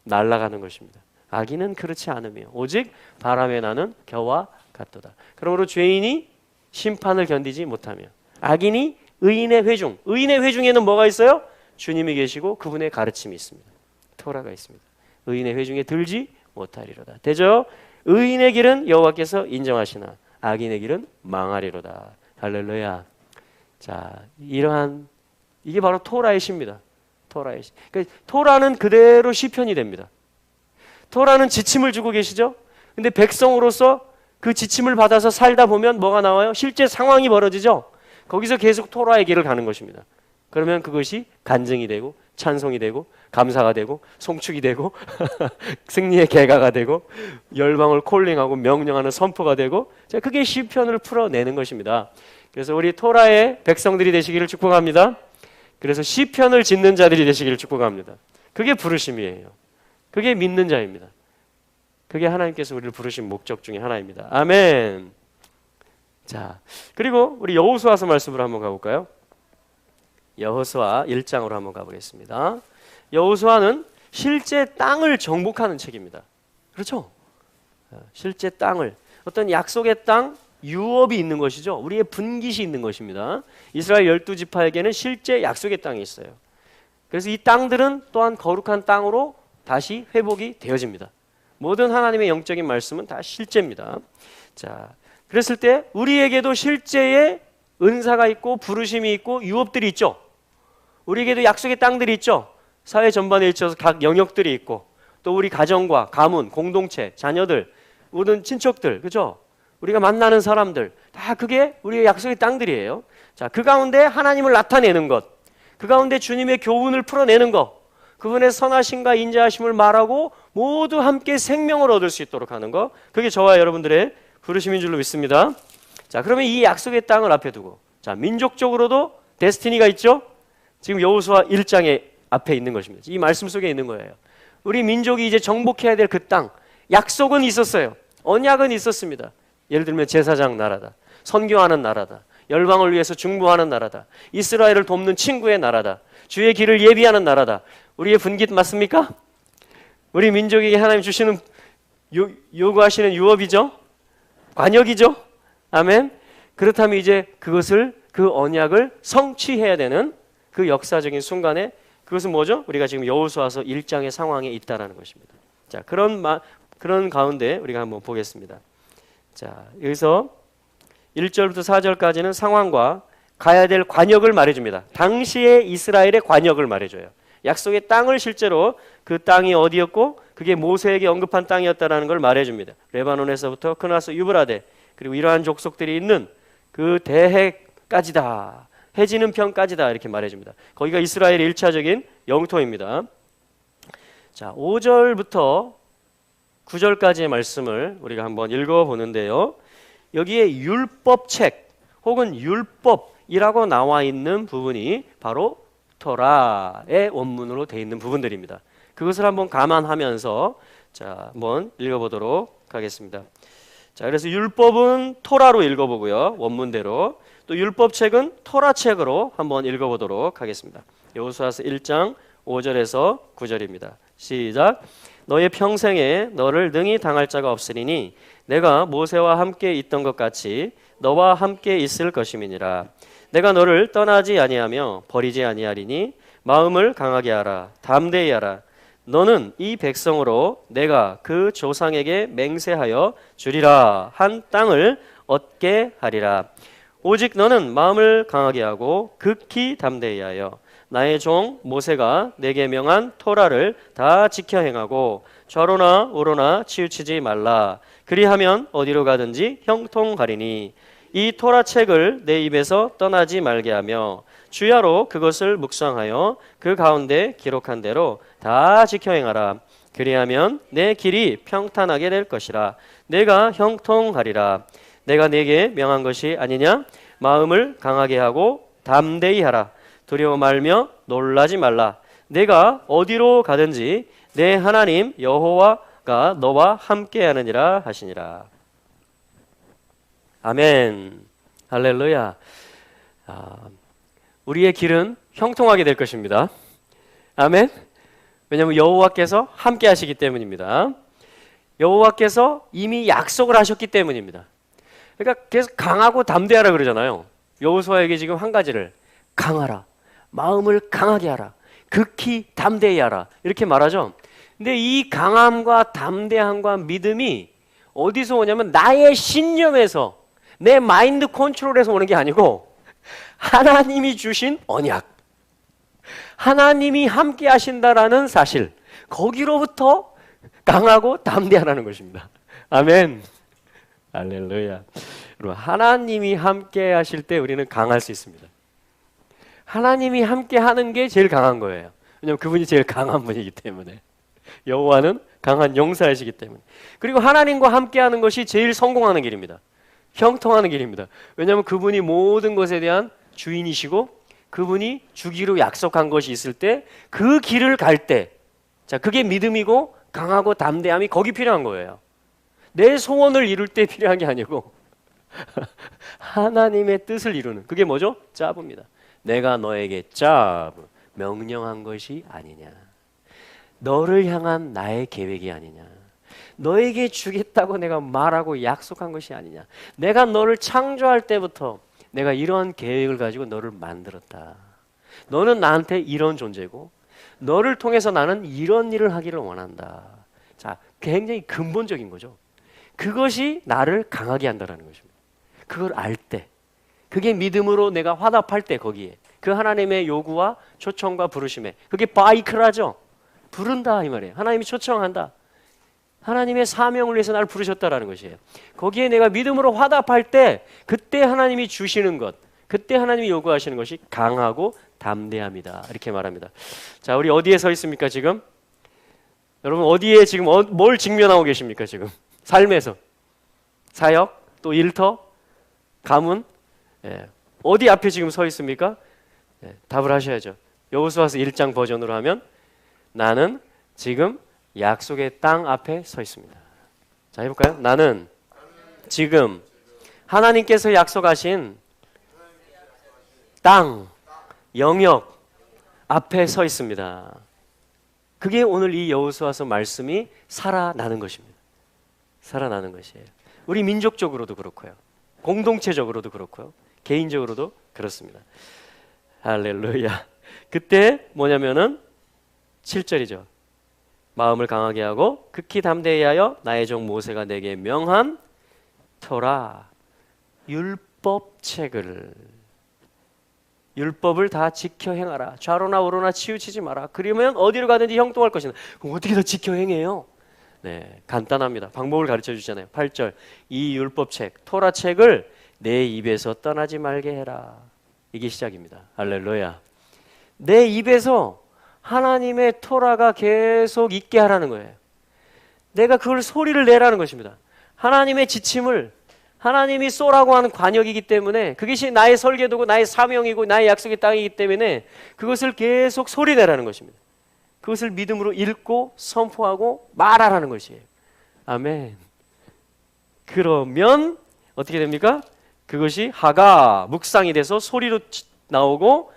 날아가는 것입니다. 악인은 그렇지 않으며 오직 바람에 나는 겨와 같도다. 그러므로 죄인이 심판을 견디지 못하며 악인이 의인의 회중, 의인의 회중에는 뭐가 있어요? 주님이 계시고 그분의 가르침이 있습니다. 토라가 있습니다. 의인의 회중에 들지 못하리로다. 되죠? 의인의 길은 여호와께서 인정하시나 악인의 길은 망하리로다. 할렐루야. 자, 이러한 이게 바로 토라의 시입니다. 토라의 시. 그러니까 토라는 그대로 시편이 됩니다. 토라는 지침을 주고 계시죠? 근데 백성으로서 그 지침을 받아서 살다 보면 뭐가 나와요? 실제 상황이 벌어지죠? 거기서 계속 토라의 길을 가는 것입니다. 그러면 그것이 간증이 되고 찬송이 되고 감사가 되고 송축이 되고 승리의 계가가 되고 열방을 콜링하고 명령하는 선포가 되고 그게 시편을 풀어내는 것입니다. 그래서 우리 토라의 백성들이 되시기를 축복합니다. 그래서 시편을 짓는 자들이 되시기를 축복합니다. 그게 부르심이에요. 그게 믿는 자입니다. 그게 하나님께서 우리를 부르신 목적 중에 하나입니다. 아멘. 자, 그리고 우리 여호수아서 말씀으로 한번 가볼까요? 여호수아 1장으로 한번 가보겠습니다. 여호수아는 실제 땅을 정복하는 책입니다. 그렇죠? 실제 땅을 어떤 약속의 땅 유업이 있는 것이죠. 우리의 분깃이 있는 것입니다. 이스라엘 12지파에게는 실제 약속의 땅이 있어요. 그래서 이 땅들은 또한 거룩한 땅으로 다시 회복이 되어집니다. 모든 하나님의 영적인 말씀은 다 실제입니다. 자, 그랬을 때 우리에게도 실제의 은사가 있고 부르심이 있고 유업들이 있죠. 우리에게도 약속의 땅들이 있죠. 사회 전반에 있어서 각 영역들이 있고 또 우리 가정과 가문, 공동체, 자녀들, 모든 친척들, 그죠? 우리가 만나는 사람들 다 그게 우리의 약속의 땅들이에요. 자, 그 가운데 하나님을 나타내는 것, 그 가운데 주님의 교훈을 풀어내는 것, 그분의 선하심과 인자하심을 말하고 모두 함께 생명을 얻을 수 있도록 하는 것, 그게 저와 여러분들의 부르심인 줄로 믿습니다. 자, 그러면 이 약속의 땅을 앞에 두고, 자, 민족적으로도 데스티니가 있죠. 지금 여호수아 1장에 앞에 있는 것입니다. 이 말씀 속에 있는 거예요. 우리 민족이 이제 정복해야 될 그 땅, 약속은 있었어요. 언약은 있었습니다. 예를 들면 제사장 나라다, 선교하는 나라다, 열방을 위해서 중보하는 나라다, 이스라엘을 돕는 친구의 나라다, 주의 길을 예비하는 나라다. 우리의 분깃 맞습니까? 우리 민족에게 하나님 주시는 요구하시는 유업이죠. 관역이죠. 아멘. 그렇다면 이제 그것을, 그 언약을 성취해야 되는 그 역사적인 순간에, 그것은 뭐죠? 우리가 지금 여호수아서 1장의 상황에 있다라는 것입니다. 자, 그런 가운데 우리가 한번 보겠습니다. 자, 여기서 1절부터 4절까지는 상황과 가야 될 관역을 말해줍니다. 당시의 이스라엘의 관역을 말해줘요. 약속의 땅을 실제로 그 땅이 어디였고 그게 모세에게 언급한 땅이었다라는 걸 말해줍니다. 레바논에서부터 크나스 유브라데, 그리고 이러한 족속들이 있는 그 대해까지다, 해지는 편까지다, 이렇게 말해줍니다. 거기가 이스라엘의 1차적인 영토입니다. 자, 5절부터 9절까지의 말씀을 우리가 한번 읽어보는데요. 여기에 율법책 혹은 율법이라고 나와 있는 부분이 바로 토라의 원문으로 되어 있는 부분들입니다. 그것을 한번 감안하면서 자, 한번 읽어보도록 하겠습니다. 자, 그래서 율법은 토라로 읽어보고요, 원문대로. 또 율법책은 토라책으로 한번 읽어보도록 하겠습니다. 여호수아서 1장 5절에서 9절입니다. 시작. 너의 평생에 너를 능히 당할 자가 없으리니 내가 모세와 함께 있던 것 같이 너와 함께 있을 것임이니라. 내가 너를 떠나지 아니하며 버리지 아니하리니 마음을 강하게 하라, 담대히 하라. 너는 이 백성으로 내가 그 조상에게 맹세하여 주리라 한 땅을 얻게 하리라. 오직 너는 마음을 강하게 하고 극히 담대히 하여 나의 종 모세가 내게 명한 토라를 다 지켜 행하고 좌로나 우로나 치우치지 말라. 그리하면 어디로 가든지 형통하리니 이 토라책을 내 입에서 떠나지 말게 하며 주야로 그것을 묵상하여 그 가운데 기록한 대로 다 지켜 행하라. 그리하면 내 길이 평탄하게 될 것이라. 내가 형통하리라. 내가 내게 명한 것이 아니냐? 마음을 강하게 하고 담대히 하라. 두려워 말며 놀라지 말라. 내가 어디로 가든지 내 하나님 여호와가 너와 함께하느니라 하시니라. 아멘. 할렐루야. 우리의 길은 형통하게 될 것입니다. 아멘. 왜냐하면 여호와께서 함께 하시기 때문입니다. 여호와께서 이미 약속을 하셨기 때문입니다. 그러니까 계속 강하고 담대하라 그러잖아요. 여호수아에게 지금 한 가지를, 강하라, 마음을 강하게 하라, 극히 담대히 하라, 이렇게 말하죠. 근데 이 강함과 담대함과 믿음이 어디서 오냐면 나의 신념에서, 내 마인드 컨트롤에서 오는 게 아니고 하나님이 주신 언약, 하나님이 함께 하신다라는 사실, 거기로부터 강하고 담대하라는 것입니다. 아멘. 할렐루야. 여러분, 하나님이 함께 하실 때 우리는 강할 수 있습니다. 하나님이 함께 하는 게 제일 강한 거예요. 왜냐하면 그분이 제일 강한 분이기 때문에. 여호와는 강한 용사이시기 때문에. 그리고 하나님과 함께 하는 것이 제일 성공하는 길입니다. 형통하는 길입니다. 왜냐하면 그분이 모든 것에 대한 주인이시고 그분이 주기로 약속한 것이 있을 때 그 길을 갈 때, 자, 그게 믿음이고 강하고 담대함이 거기 필요한 거예요. 내 소원을 이룰 때 필요한 게 아니고 하나님의 뜻을 이루는, 그게 뭐죠? 짜부입니다. 내가 너에게 짜부, 명령한 것이 아니냐, 너를 향한 나의 계획이 아니냐, 너에게 주겠다고 내가 말하고 약속한 것이 아니냐, 내가 너를 창조할 때부터 내가 이러한 계획을 가지고 너를 만들었다. 너는 나한테 이런 존재고 너를 통해서 나는 이런 일을 하기를 원한다. 자, 굉장히 근본적인 거죠. 그것이 나를 강하게 한다는 것입니다. 그걸 알 때, 그게 믿음으로 내가 화답할 때, 거기에 그 하나님의 요구와 초청과 부르심에, 그게 바이크라죠. 부른다 이 말이에요. 하나님이 초청한다. 하나님의 사명을 위해서 나를 부르셨다라는 것이에요. 거기에 내가 믿음으로 화답할 때 그때 하나님이 주시는 것, 그때 하나님이 요구하시는 것이 강하고 담대합니다. 이렇게 말합니다. 자, 우리 어디에 서 있습니까 지금? 여러분 어디에 지금 뭘 직면하고 계십니까 지금? 삶에서 사역, 또 일터, 가문, 어디 앞에 지금 서 있습니까? 답을 하셔야죠. 여호수아서 1장 버전으로 하면 나는 지금 약속의 땅 앞에 서 있습니다. 자, 해볼까요? 나는 지금 하나님께서 약속하신 땅, 영역 앞에 서 있습니다. 그게 오늘 이 여호수아서 말씀이 살아나는 것입니다. 살아나는 것이에요. 우리 민족적으로도 그렇고요. 공동체적으로도 그렇고요. 개인적으로도 그렇습니다. 할렐루야. 그때 뭐냐면은 7절이죠. 마음을 강하게 하고 극히 담대히 하여 나의 종 모세가 내게 명한 토라 율법책을 율법을 다 지켜 행하라. 좌로나 우로나 치우치지 마라. 그러면 어디로 가든지 형통할 것이다. 그럼 어떻게 다 지켜 행해요? 네, 간단합니다. 방법을 가르쳐 주잖아요. 8절 이 율법책 토라책을 내 입에서 떠나지 말게 해라. 이게 시작입니다. 할렐루야. 내 입에서 하나님의 토라가 계속 있게 하라는 거예요. 내가 그걸 소리를 내라는 것입니다. 하나님의 지침을 하나님이 쏘라고 하는 관역이기 때문에 그것이 나의 설계도고 나의 사명이고 나의 약속의 땅이기 때문에 그것을 계속 소리내라는 것입니다. 그것을 믿음으로 읽고 선포하고 말하라는 것이에요. 아멘. 그러면 어떻게 됩니까? 그것이 하가 묵상이 돼서 소리로 나오고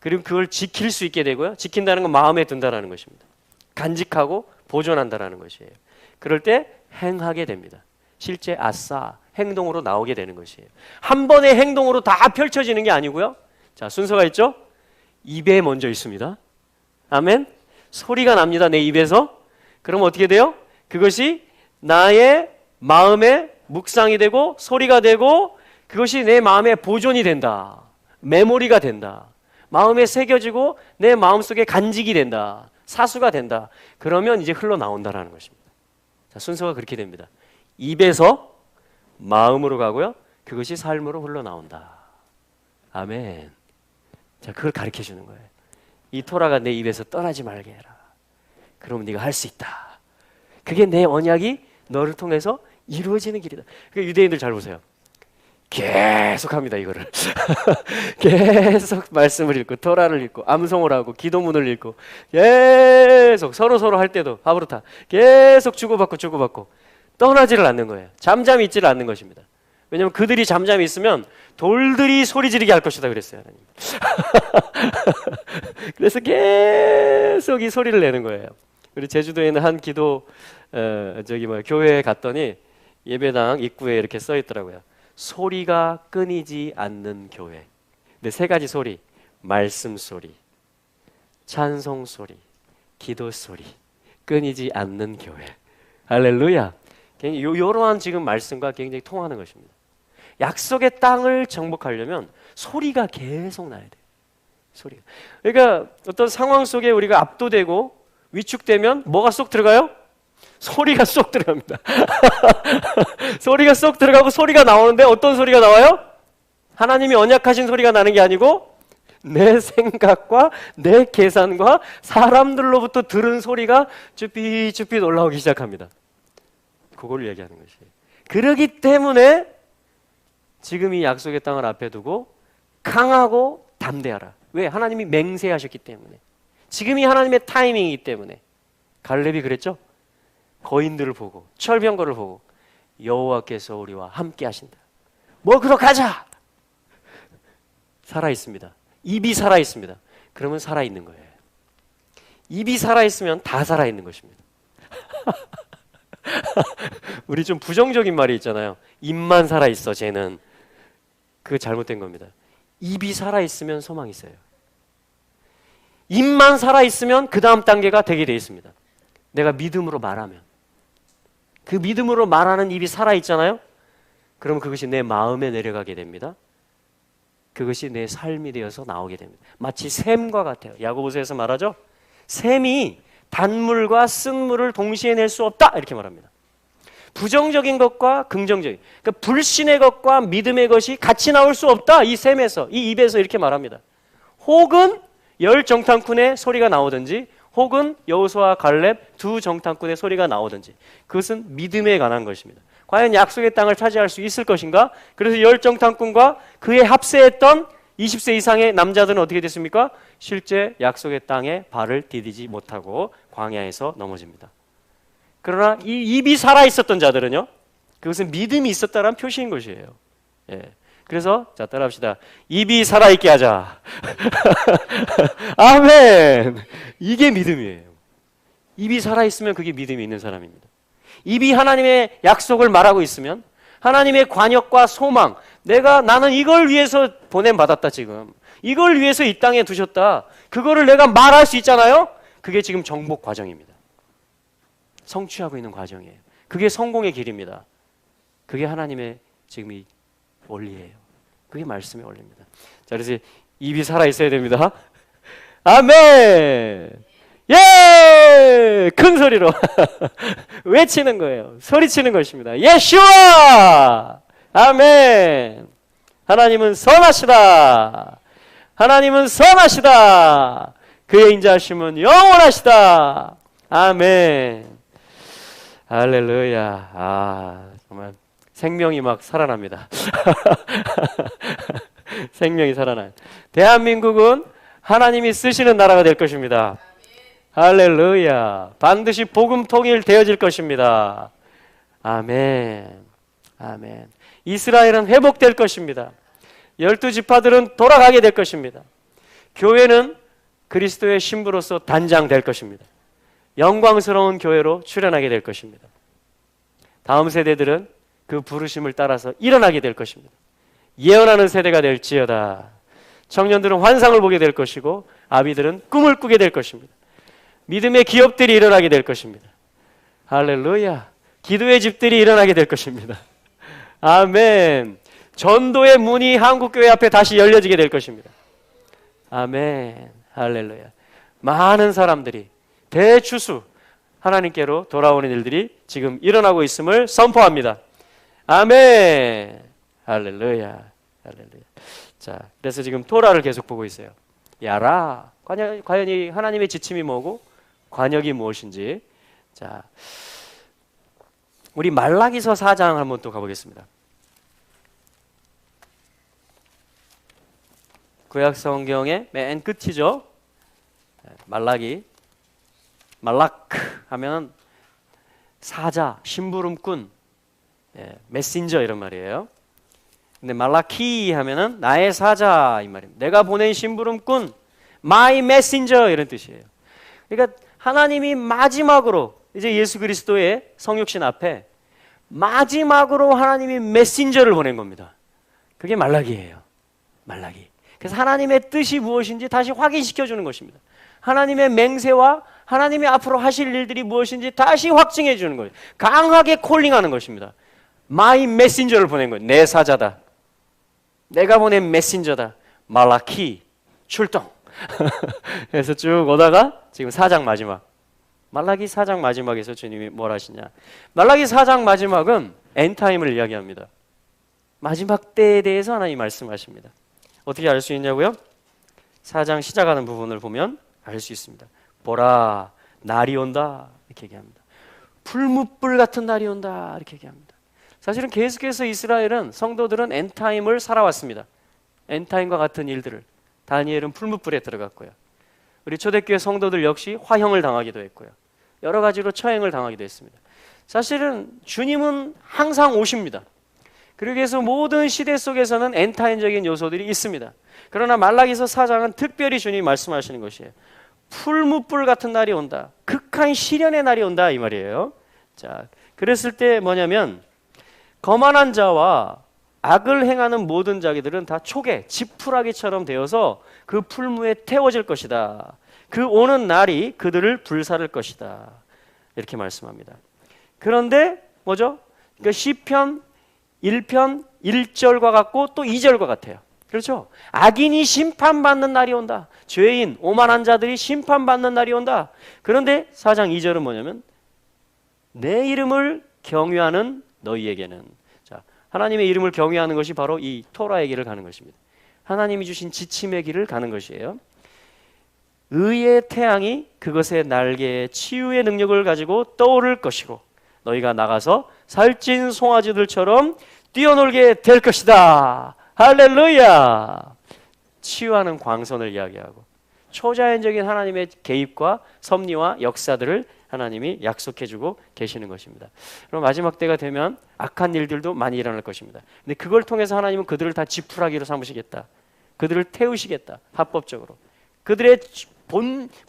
그리고 그걸 지킬 수 있게 되고요. 지킨다는 건 마음에 든다는 것입니다. 간직하고 보존한다는 것이에요. 그럴 때 행하게 됩니다. 실제 아싸 행동으로 나오게 되는 것이에요. 한 번의 행동으로 다 펼쳐지는 게 아니고요. 자, 순서가 있죠? 입에 먼저 있습니다. 아멘. 소리가 납니다. 내 입에서. 그럼 어떻게 돼요? 그것이 나의 마음에 묵상이 되고 소리가 되고 그것이 내 마음에 보존이 된다. 메모리가 된다. 마음에 새겨지고 내 마음속에 간직이 된다. 사수가 된다. 그러면 이제 흘러나온다라는 것입니다. 자, 순서가 그렇게 됩니다. 입에서 마음으로 가고요. 그것이 삶으로 흘러나온다. 아멘. 자, 그걸 가르쳐 주는 거예요. 이 토라가 내 입에서 떠나지 말게 해라. 그러면 네가 할 수 있다. 그게 내 언약이 너를 통해서 이루어지는 길이다. 그러니까 유대인들 잘 보세요. 계속 합니다, 이거를. 계속 말씀을 읽고 토라를 읽고 암송을 하고 기도문을 읽고 계속 서로 할 때도 하브르타 계속 주고받고 떠나지를 않는 거예요. 잠잠히 있지를 않는 것입니다. 왜냐하면 그들이 잠잠히 있으면 돌들이 소리 지르게 할 것이다 그랬어요, 하나님. 그래서 계속 이 소리를 내는 거예요. 우리 제주도에 있는 한 기도 교회에 갔더니 예배당 입구에 이렇게 써 있더라고요. 소리가 끊이지 않는 교회. 근데 세 가지 소리: 말씀 소리, 찬송 소리, 기도 소리. 끊이지 않는 교회. 할렐루야. 이러한 지금 말씀과 굉장히 통하는 것입니다. 약속의 땅을 정복하려면 소리가 계속 나야 돼요. 소리가. 그러니까 어떤 상황 속에 우리가 압도되고 위축되면 뭐가 쏙 들어가요? 소리가 쏙 들어갑니다. 소리가 쏙 들어가고 소리가 나오는데 어떤 소리가 나와요? 하나님이 언약하신 소리가 나는 게 아니고 내 생각과 내 계산과 사람들로부터 들은 소리가 쭈삣쭈삣 올라오기 시작합니다. 그걸 얘기하는 것이에요. 그러기 때문에 지금 이 약속의 땅을 앞에 두고 강하고 담대하라. 왜? 하나님이 맹세하셨기 때문에. 지금이 하나님의 타이밍이기 때문에. 갈렙이 그랬죠? 거인들을 보고 철병거를 보고 여호와께서 우리와 함께 하신다. 먹으러 가자. 살아있습니다. 입이 살아있습니다. 그러면 살아있는 거예요. 입이 살아있으면 다 살아있는 것입니다. 우리 좀 부정적인 말이 있잖아요. 입만 살아있어 쟤는. 그거 잘못된 겁니다. 입이 살아있으면 소망이 있어요. 입만 살아있으면 그 다음 단계가 되게 돼 있습니다. 내가 믿음으로 말하면, 그 믿음으로 말하는 입이 살아있잖아요. 그럼 그것이 내 마음에 내려가게 됩니다. 그것이 내 삶이 되어서 나오게 됩니다. 마치 샘과 같아요. 야고보서에서 말하죠. 샘이 단물과 쓴물을 동시에 낼 수 없다 이렇게 말합니다. 부정적인 것과 긍정적인, 그러니까 불신의 것과 믿음의 것이 같이 나올 수 없다. 이 셈에서, 이 입에서 이렇게 말합니다. 혹은 열 정탐꾼의 소리가 나오든지 혹은 여호수아와 갈렙 두 정탐꾼의 소리가 나오든지, 그것은 믿음에 관한 것입니다. 과연 약속의 땅을 차지할 수 있을 것인가? 그래서 열 정탐꾼과 그에 합세했던 20세 이상의 남자들은 어떻게 됐습니까? 실제 약속의 땅에 발을 디디지 못하고 광야에서 넘어집니다. 그러나 이 입이 살아있었던 자들은요, 그것은 믿음이 있었다는 표시인 것이에요. 예. 그래서 자, 따라합시다. 입이 살아있게 하자. 아멘. 이게 믿음이에요. 입이 살아있으면 그게 믿음이 있는 사람입니다. 입이 하나님의 약속을 말하고 있으면, 하나님의 관역과 소망, 나는 이걸 위해서 보냄받았다, 지금 이걸 위해서 이 땅에 두셨다, 그거를 내가 말할 수 있잖아요. 그게 지금 정복 과정입니다. 성취하고 있는 과정이에요. 그게 성공의 길입니다. 그게 하나님의 지금 이 원리예요. 그게 말씀의 원리입니다. 자, 그래서 입이 살아있어야 됩니다. 아멘. 예! 큰 소리로 외치는 거예요. 소리치는 것입니다. 예슈아! 아멘. 하나님은 선하시다. 하나님은 선하시다. 그의 인자하심은 영원하시다. 아멘. 할렐루야. 아, 정말 생명이 막 살아납니다. 생명이 살아나요. 대한민국은 하나님이 쓰시는 나라가 될 것입니다. 할렐루야. 반드시 복음 통일 되어질 것입니다. 아멘. 아멘. 이스라엘은 회복될 것입니다. 12지파들은 돌아가게 될 것입니다. 교회는 그리스도의 신부로서 단장될 것입니다. 영광스러운 교회로 출현하게 될 것입니다. 다음 세대들은 그 부르심을 따라서 일어나게 될 것입니다. 예언하는 세대가 될지어다. 청년들은 환상을 보게 될 것이고 아비들은 꿈을 꾸게 될 것입니다. 믿음의 기업들이 일어나게 될 것입니다. 할렐루야. 기도의 집들이 일어나게 될 것입니다. 아멘. 전도의 문이 한국교회 앞에 다시 열려지게 될 것입니다. 아멘. 할렐루야. 많은 사람들이 대추수 하나님께로 돌아오는 일들이 지금 일어나고 있음을 선포합니다. 아멘. 할렐루야. 할렐루야. 자, 그래서 지금 토라를 계속 보고 있어요. 야라. 과연 이 하나님의 지침이 뭐고 관역이 무엇인지. 자, 우리 말라기서 4장 한번 또 가보겠습니다. 구약 성경의 맨 끝이죠. 말라기. 말락 하면 사자, 심부름꾼, 메신저 이런 말이에요. 근데 말라키 하면은 나의 사자 이 말입니다. 내가 보낸 심부름꾼, my messenger 이런 뜻이에요. 그러니까 하나님이 마지막으로 이제 예수 그리스도의 성육신 앞에 마지막으로 하나님이 메신저를 보낸 겁니다. 그게 말라기예요. 말라기. 그래서 하나님의 뜻이 무엇인지 다시 확인시켜 주는 것입니다. 하나님의 맹세와 하나님이 앞으로 하실 일들이 무엇인지 다시 확증해 주는 거예요. 강하게 콜링하는 것입니다. 마이 메신저를 보낸 거예요. 내 사자다. 내가 보낸 메신저다. 말라키 출동. 그래서 쭉 오다가 지금 4장 마지막. 말라기 4장 마지막에서 주님이 뭘 하시냐. 말라기 4장 마지막은 엔타임을 이야기합니다. 마지막 때에 대해서 하나님이 말씀하십니다. 어떻게 알 수 있냐고요? 4장 시작하는 부분을 보면 알 수 있습니다. 보라, 날이 온다 이렇게 얘기합니다. 풀무불 같은 날이 온다 이렇게 얘기합니다. 사실은 계속해서 이스라엘은, 성도들은 엔타임을 살아왔습니다. 엔타임과 같은 일들을. 다니엘은 풀무불에 들어갔고요. 우리 초대교회 성도들 역시 화형을 당하기도 했고요. 여러 가지로 처형을 당하기도 했습니다. 사실은 주님은 항상 오십니다. 그러기 위해서 모든 시대 속에서는 엔타임적인 요소들이 있습니다. 그러나 말라기서 4장은 특별히 주님이 말씀하시는 것이에요. 풀무불 같은 날이 온다. 극한 시련의 날이 온다 이 말이에요. 자, 그랬을 때 뭐냐면 거만한 자와 악을 행하는 모든 자기들은 다 촉에 지푸라기처럼 되어서 그 풀무에 태워질 것이다. 그 오는 날이 그들을 불사를 것이다. 이렇게 말씀합니다. 그런데 뭐죠? 그러니까 시편 1편 1절과 같고 또 2절과 같아요. 그렇죠? 악인이 심판받는 날이 온다. 죄인, 오만한 자들이 심판받는 날이 온다. 그런데 4장 2절은 뭐냐면 내 이름을 경외하는 너희에게는, 자, 하나님의 이름을 경외하는 것이 바로 이 토라의 길을 가는 것입니다. 하나님이 주신 지침의 길을 가는 것이에요. 의의 태양이 그것의 날개에 치유의 능력을 가지고 떠오를 것이고 너희가 나가서 살찐 송아지들처럼 뛰어놀게 될 것이다. 할렐루야. 치유하는 광선을 이야기하고 초자연적인 하나님의 개입과 섭리와 역사들을 하나님이 약속해주고 계시는 것입니다. 그럼 마지막 때가 되면 악한 일들도 많이 일어날 것입니다. 근데 그걸 통해서 하나님은 그들을 다 지푸라기로 삼으시겠다. 그들을 태우시겠다. 합법적으로. 그들의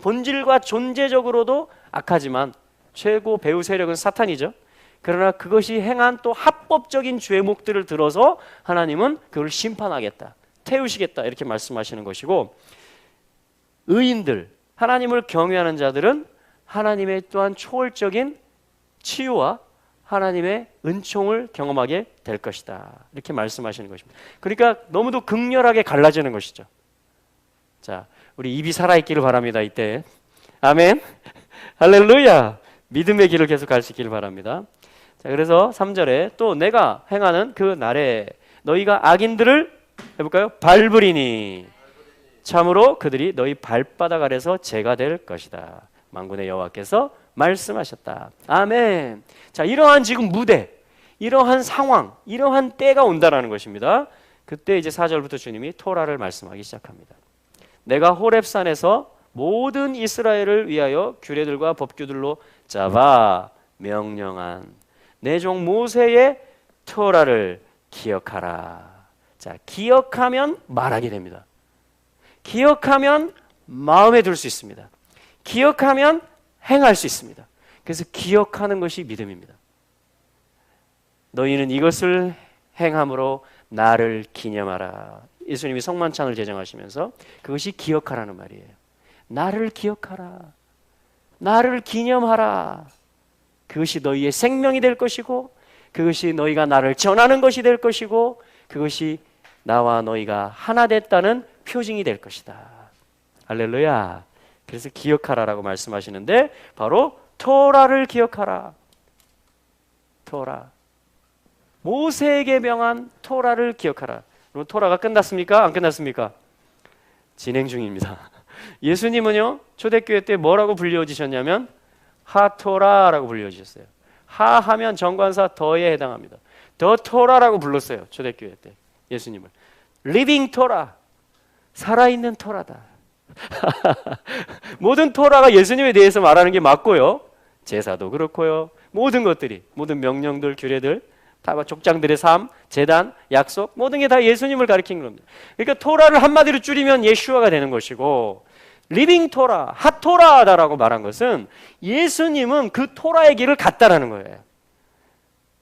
본질과 존재적으로도 악하지만 최고 배후 세력은 사탄이죠. 그러나 그것이 행한 또 합법적인 죄목들을 들어서 하나님은 그걸 심판하겠다. 태우시겠다. 이렇게 말씀하시는 것이고, 의인들, 하나님을 경외하는 자들은 하나님의 또한 초월적인 치유와 하나님의 은총을 경험하게 될 것이다. 이렇게 말씀하시는 것입니다. 그러니까 너무도 극렬하게 갈라지는 것이죠. 자, 우리 입이 살아있기를 바랍니다. 이때 아멘. 할렐루야. 믿음의 길을 계속 갈 수 있기를 바랍니다. 자, 그래서 3절에 또 내가 행하는 그 날에 너희가 악인들을 해볼까요? 밟으리니 참으로 그들이 너희 발바닥 아래서 재가 될 것이다. 만군의 여호와께서 말씀하셨다. 아멘. 자, 이러한 지금 무대, 이러한 상황, 이러한 때가 온다라는 것입니다. 그때 이제 4절부터 주님이 토라를 말씀하기 시작합니다. 내가 호렙산에서 모든 이스라엘을 위하여 규례들과 법규들로 잡아 명령한 내 종 모세의 토라를 기억하라. 자, 기억하면 말하게 됩니다. 기억하면 마음에 둘 수 있습니다. 기억하면 행할 수 있습니다. 그래서 기억하는 것이 믿음입니다. 너희는 이것을 행함으로 나를 기념하라. 예수님이 성만찬을 제정하시면서 그것이 기억하라는 말이에요. 나를 기억하라. 나를 기념하라. 그것이 너희의 생명이 될 것이고 그것이 너희가 나를 전하는 것이 될 것이고 그것이 나와 너희가 하나 됐다는 표징이 될 것이다. 할렐루야. 그래서 기억하라라고 말씀하시는데 바로 토라를 기억하라. 토라. 모세에게 명한 토라를 기억하라. 그럼 토라가 끝났습니까? 안 끝났습니까? 진행 중입니다. 예수님은요 초대교회 때 뭐라고 불려지셨냐면 하토라라고 불려주셨어요. 하하면 정관사 더에 해당합니다. 더 토라라고 불렀어요. 초대교회 때 예수님을. 리빙 토라. 살아있는 토라다. 모든 토라가 예수님에 대해서 말하는 게 맞고요. 제사도 그렇고요. 모든 것들이, 모든 명령들, 규례들, 다 족장들의 삶, 제단, 약속, 모든 게 다 예수님을 가리키는 겁니다. 그러니까 토라를 한마디로 줄이면 예슈아가 되는 것이고, 리빙 토라, 핫토라다라고 말한 것은 예수님은 그 토라의 길을 갔다라는 거예요.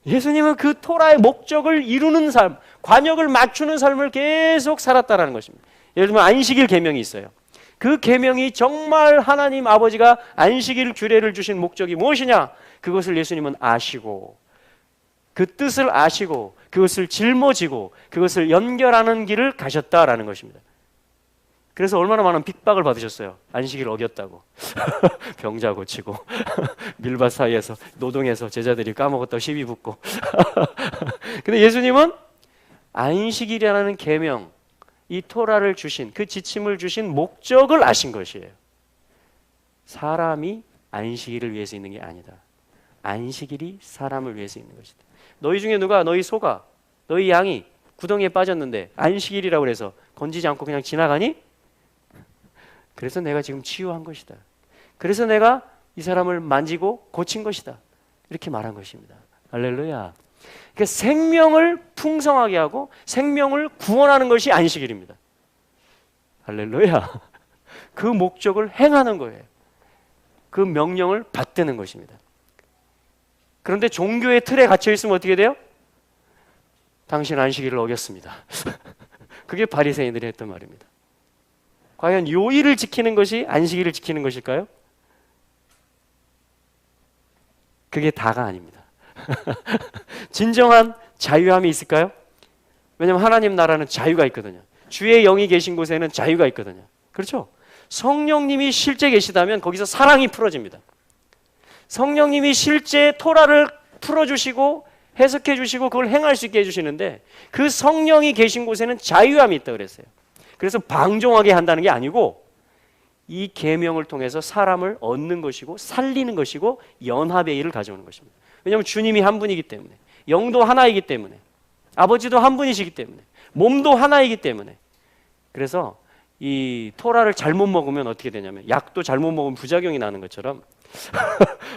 예수님은 그 토라의 목적을 이루는 삶, 관역을 맞추는 삶을 계속 살았다라는 것입니다. 예를 들면 안식일 계명이 있어요. 그 계명이 정말 하나님 아버지가 안식일 규례를 주신 목적이 무엇이냐? 그것을 예수님은 아시고 그 뜻을 아시고 그것을 짊어지고 그것을 연결하는 길을 가셨다라는 것입니다. 그래서 얼마나 많은 핍박을 받으셨어요. 안식일 어겼다고. 병자 고치고 밀밭 사이에서 노동해서 제자들이 까먹었다고 시비 붙고. 근데 예수님은 안식일이라는 계명, 이 토라를 주신, 그 지침을 주신 목적을 아신 것이에요. 사람이 안식일을 위해서 있는 게 아니다. 안식일이 사람을 위해서 있는 것이다. 너희 중에 누가 너희 소가, 너희 양이 구덩이에 빠졌는데 안식일이라고 해서 건지지 않고 그냥 지나가니? 그래서 내가 지금 치유한 것이다. 그래서 내가 이 사람을 만지고 고친 것이다. 이렇게 말한 것입니다. 할렐루야. 그러니까 생명을 풍성하게 하고 생명을 구원하는 것이 안식일입니다. 할렐루야. 그 목적을 행하는 거예요. 그 명령을 받드는 것입니다. 그런데 종교의 틀에 갇혀 있으면 어떻게 돼요? 당신 안식일을 어겼습니다. 그게 바리새인들이 했던 말입니다. 과연 요일을 지키는 것이 안식일을 지키는 것일까요? 그게 다가 아닙니다. 진정한 자유함이 있을까요? 왜냐하면 하나님 나라는 자유가 있거든요. 주의 영이 계신 곳에는 자유가 있거든요. 그렇죠? 성령님이 실제 계시다면 거기서 사랑이 풀어집니다. 성령님이 실제 토라를 풀어주시고 해석해 주시고 그걸 행할 수 있게 해주시는데 그 성령이 계신 곳에는 자유함이 있다 그랬어요. 그래서 방종하게 한다는 게 아니고 이 계명을 통해서 사람을 얻는 것이고 살리는 것이고 연합의 일을 가져오는 것입니다. 왜냐하면 주님이 한 분이기 때문에, 영도 하나이기 때문에, 아버지도 한 분이시기 때문에, 몸도 하나이기 때문에. 그래서 이 토라를 잘못 먹으면 어떻게 되냐면 약도 잘못 먹으면 부작용이 나는 것처럼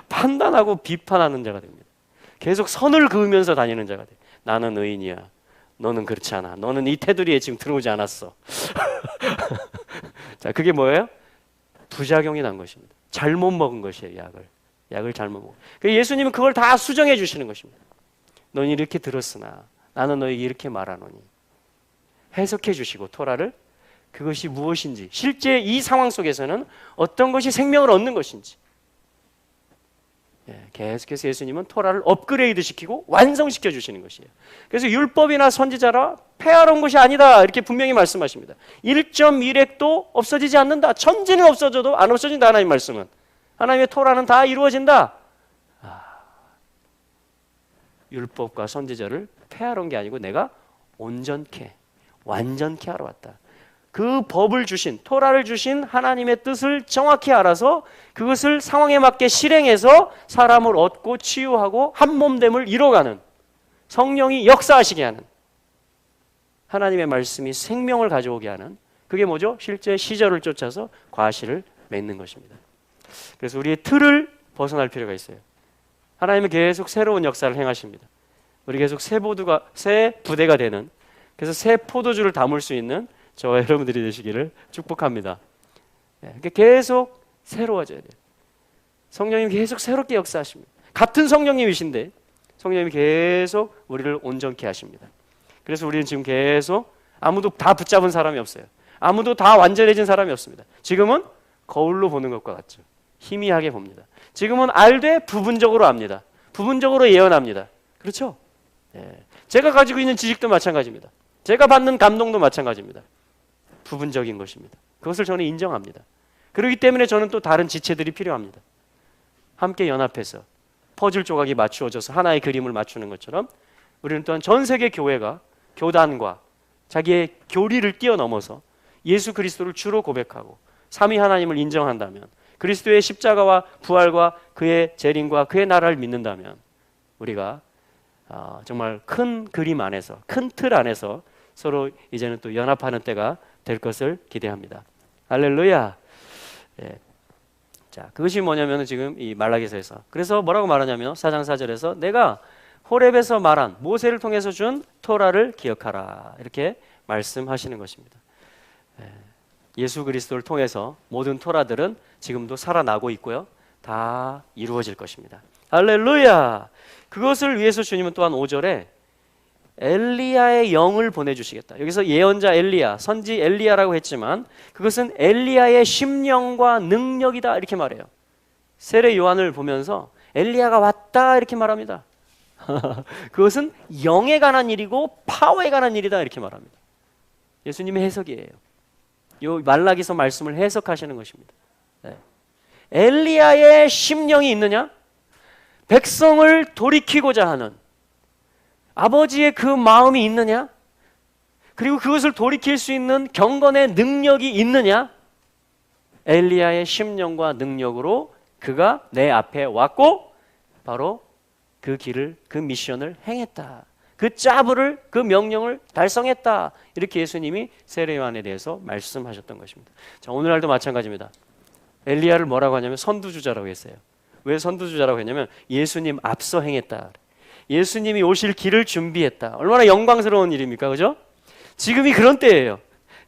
판단하고 비판하는 자가 됩니다. 계속 선을 그으면서 다니는 자가 돼. 나는 의인이야. 너는 그렇지 않아. 너는 이 테두리에 지금 들어오지 않았어. 자, 그게 뭐예요? 부작용이 난 것입니다. 잘못 먹은 것이에요, 약을 잘못 먹어. 예수님은 그걸 다 수정해 주시는 것입니다. 너는 이렇게 들었으나 나는 너에게 이렇게 말하노니. 해석해 주시고 토라를 그것이 무엇인지, 실제 이 상황 속에서는 어떤 것이 생명을 얻는 것인지. 계속해서 예수님은 토라를 업그레이드 시키고 완성시켜 주시는 것이에요. 그래서 율법이나 선지자라 폐하러 온 것이 아니다 이렇게 분명히 말씀하십니다. 1.1획도 없어지지 않는다. 천지는 없어져도 안 없어진다. 하나님 말씀은. 하나님의 토라는 다 이루어진다. 율법과 선지자를 폐하러 온 게 아니고 내가 온전케 완전케 하러 왔다. 그 법을 주신, 토라를 주신 하나님의 뜻을 정확히 알아서 그것을 상황에 맞게 실행해서 사람을 얻고 치유하고 한몸됨을 이뤄가는, 성령이 역사하시게 하는, 하나님의 말씀이 생명을 가져오게 하는, 그게 뭐죠? 실제 시절을 쫓아서 과실을 맺는 것입니다. 그래서 우리의 틀을 벗어날 필요가 있어요. 하나님은 계속 새로운 역사를 행하십니다. 우리 계속 새 부대가 되는, 그래서 새 포도주를 담을 수 있는 저와 여러분들이 되시기를 축복합니다. 계속 새로워져야 돼요. 성령님이 계속 새롭게 역사하십니다. 같은 성령님이신데 성령님이 계속 우리를 온전케 하십니다. 그래서 우리는 지금 계속 아무도 다 붙잡은 사람이 없어요. 아무도 다 완전해진 사람이 없습니다. 지금은 거울로 보는 것과 같죠. 희미하게 봅니다. 지금은 알되 부분적으로 압니다. 부분적으로 예언합니다. 그렇죠? 제가 가지고 있는 지식도 마찬가지입니다. 제가 받는 감동도 마찬가지입니다. 부분적인 것입니다. 그것을 저는 인정합니다. 그렇기 때문에 저는 또 다른 지체들이 필요합니다. 함께 연합해서 퍼즐 조각이 맞추어져서 하나의 그림을 맞추는 것처럼 우리는 또한 전 세계 교회가 교단과 자기의 교리를 뛰어넘어서 예수 그리스도를 주로 고백하고 삼위 하나님을 인정한다면, 그리스도의 십자가와 부활과 그의 재림과 그의 나라를 믿는다면 우리가 정말 큰 그림 안에서, 큰 틀 안에서 서로 이제는 또 연합하는 때가 될 것을 기대합니다. 할렐루야. 자, 그것이 뭐냐면 지금 이 말라기서에서, 그래서 뭐라고 말하냐면 4장 4절에서 내가 호렙에서 말한 모세를 통해서 준 토라를 기억하라 이렇게 말씀하시는 것입니다. 예수 그리스도를 통해서 모든 토라들은 지금도 살아나고 있고요, 다 이루어질 것입니다. 할렐루야. 그것을 위해서 주님은 또한 5절에 엘리야의 영을 보내주시겠다. 여기서 예언자 엘리야, 선지 엘리야라고 했지만 그것은 엘리야의 심령과 능력이다 이렇게 말해요. 세례 요한을 보면서 엘리야가 왔다 이렇게 말합니다. 그것은 영에 관한 일이고 파워에 관한 일이다 이렇게 말합니다. 예수님의 해석이에요. 요 말라기서 말씀을 해석하시는 것입니다. 엘리야의 심령이 있느냐? 백성을 돌이키고자 하는 아버지의 그 마음이 있느냐? 그리고 그것을 돌이킬 수 있는 경건의 능력이 있느냐? 엘리야의 심령과 능력으로 그가 내 앞에 왔고 바로 그 길을, 그 미션을 행했다. 그 짜부를, 그 명령을 달성했다. 이렇게 예수님이 세례 요한에 대해서 말씀하셨던 것입니다. 자, 오늘날도 마찬가지입니다. 엘리야를 뭐라고 하냐면 선두주자라고 했어요. 왜 선두주자라고 했냐면 예수님 앞서 행했다. 예수님이 오실 길을 준비했다. 얼마나 영광스러운 일입니까? 그죠? 지금이 그런 때예요.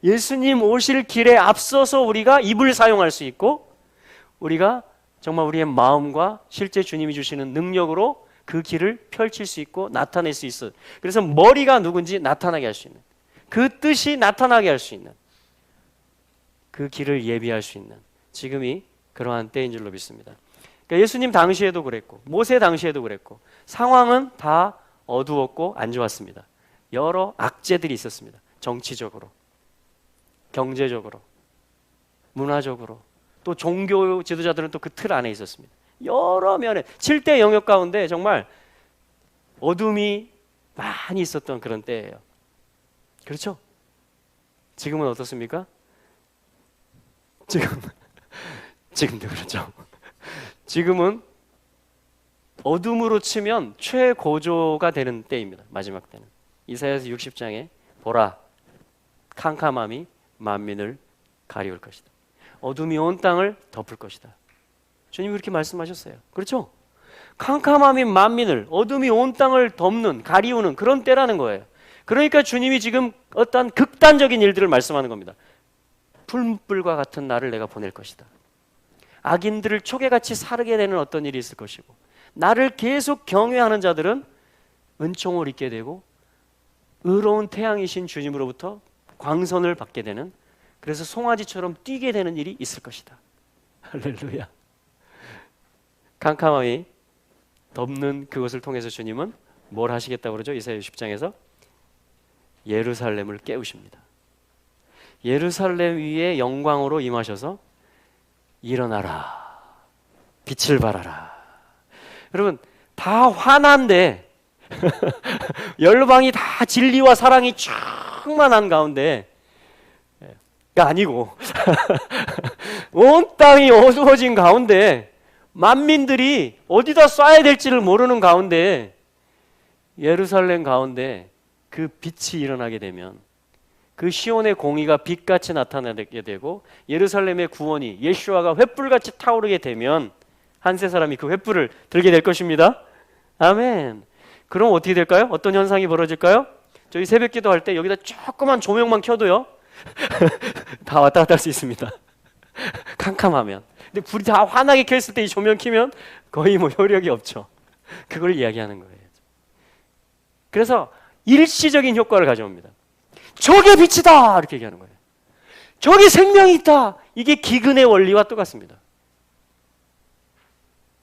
예수님 오실 길에 앞서서 우리가 입을 사용할 수 있고 우리가 정말 우리의 마음과 실제 주님이 주시는 능력으로 그 길을 펼칠 수 있고 나타낼 수 있어. 그래서 머리가 누군지 나타나게 할 수 있는, 그 뜻이 나타나게 할 수 있는, 그 길을 예비할 수 있는 지금이 그러한 때인 줄로 믿습니다. 그러니까 예수님 당시에도 그랬고 모세 당시에도 그랬고 상황은 다 어두웠고 안 좋았습니다. 여러 악재들이 있었습니다. 정치적으로, 경제적으로, 문화적으로, 또 종교 지도자들은 또 그 틀 안에 있었습니다. 여러 면에 7대 영역 가운데 정말 어둠이 많이 있었던 그런 때예요. 그렇죠? 지금은 어떻습니까? 지금도 그렇죠. 지금은 어둠으로 치면 최고조가 되는 때입니다. 마지막 때는. 이사야서 60장에 보라, 캄캄함이 만민을 가리울 것이다. 어둠이 온 땅을 덮을 것이다. 주님이 그렇게 말씀하셨어요. 그렇죠? 캄캄함이 만민을, 어둠이 온 땅을 덮는, 가리우는 그런 때라는 거예요. 그러니까 주님이 지금 어떤 극단적인 일들을 말씀하는 겁니다. 풀무불과 같은 날을 내가 보낼 것이다. 악인들을 초계같이 사르게 되는 어떤 일이 있을 것이고, 나를 계속 경외하는 자들은 은총을 입게 되고 의로운 태양이신 주님으로부터 광선을 받게 되는, 그래서 송아지처럼 뛰게 되는 일이 있을 것이다. 할렐루야. 캄캄함이 덮는 그것을 통해서 주님은 뭘 하시겠다고 그러죠? 이사야 60장에서 예루살렘을 깨우십니다. 예루살렘 위에 영광으로 임하셔서 일어나라, 빛을 발하라. 여러분, 다 화난데 열방이 다 진리와 사랑이 충만한 가운데, 가 아니고 온 땅이 어두워진 가운데, 만민들이 어디다 쏴야 될지를 모르는 가운데, 예루살렘 가운데 그 빛이 일어나게 되면, 그 시온의 공의가 빛같이 나타나게 되고 예루살렘의 구원이, 예수아가 횃불같이 타오르게 되면 한 세 사람이 그 횃불을 들게 될 것입니다. 아멘. 그럼 어떻게 될까요? 어떤 현상이 벌어질까요? 저희 새벽 기도할 때 여기다 조그만 조명만 켜도요 다 왔다 갔다 할 수 있습니다. 캄캄하면. 근데 불이 다 환하게 켰을 때 이 조명 켜면 거의 뭐 효력이 없죠. 그걸 이야기하는 거예요. 그래서 일시적인 효과를 가져옵니다. 저게 빛이다! 이렇게 얘기하는 거예요. 저게 생명이 있다! 이게 기근의 원리와 똑같습니다.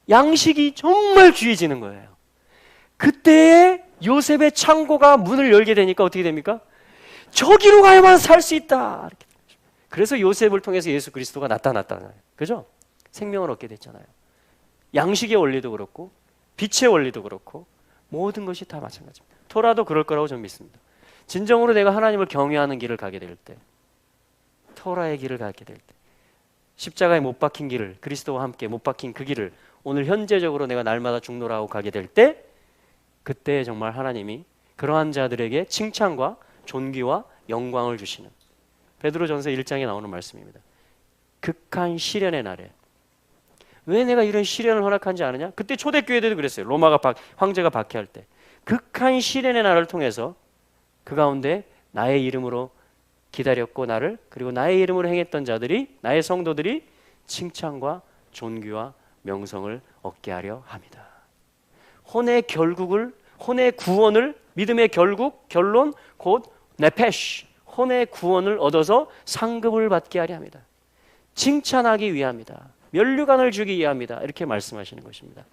양식이 정말 귀해지는 거예요. 그때에 요셉의 창고가 문을 열게 되니까 어떻게 됩니까? 저기로 가야만 살 수 있다! 이렇게. 그래서 요셉을 통해서 예수 그리스도가 나타났잖아요. 그죠? 생명을 얻게 됐잖아요. 양식의 원리도 그렇고 빛의 원리도 그렇고 모든 것이 다 마찬가지입니다. 토라도 그럴 거라고 저는 믿습니다. 진정으로 내가 하나님을 경외하는 길을 가게 될 때, 토라의 길을 가게 될 때, 십자가에 못 박힌 길을, 그리스도와 함께 못 박힌 그 길을 오늘 현재적으로 내가 날마다 죽노라 하고 가게 될 때, 그때 정말 하나님이 그러한 자들에게 칭찬과 존귀와 영광을 주시는, 베드로전서 1장에 나오는 말씀입니다. 극한 시련의 날에 왜 내가 이런 시련을 허락한지 아느냐? 그때 초대교회들도 그랬어요. 로마가 황제가 박해할 때 극한 시련의 날을 통해서 그 가운데 나의 이름으로 기다렸고 나를, 그리고 나의 이름으로 행했던 자들이, 나의 성도들이 칭찬과 존귀와 명성을 얻게 하려 합니다. 혼의 결국을, 혼의 구원을, 믿음의 결국, 결론, 곧 네페시, 혼의 구원을 얻어서 상급을 받게 하려 합니다. 칭찬하기 위함이다. 면류관을 주기 위함이다. 이렇게 말씀하시는 것입니다.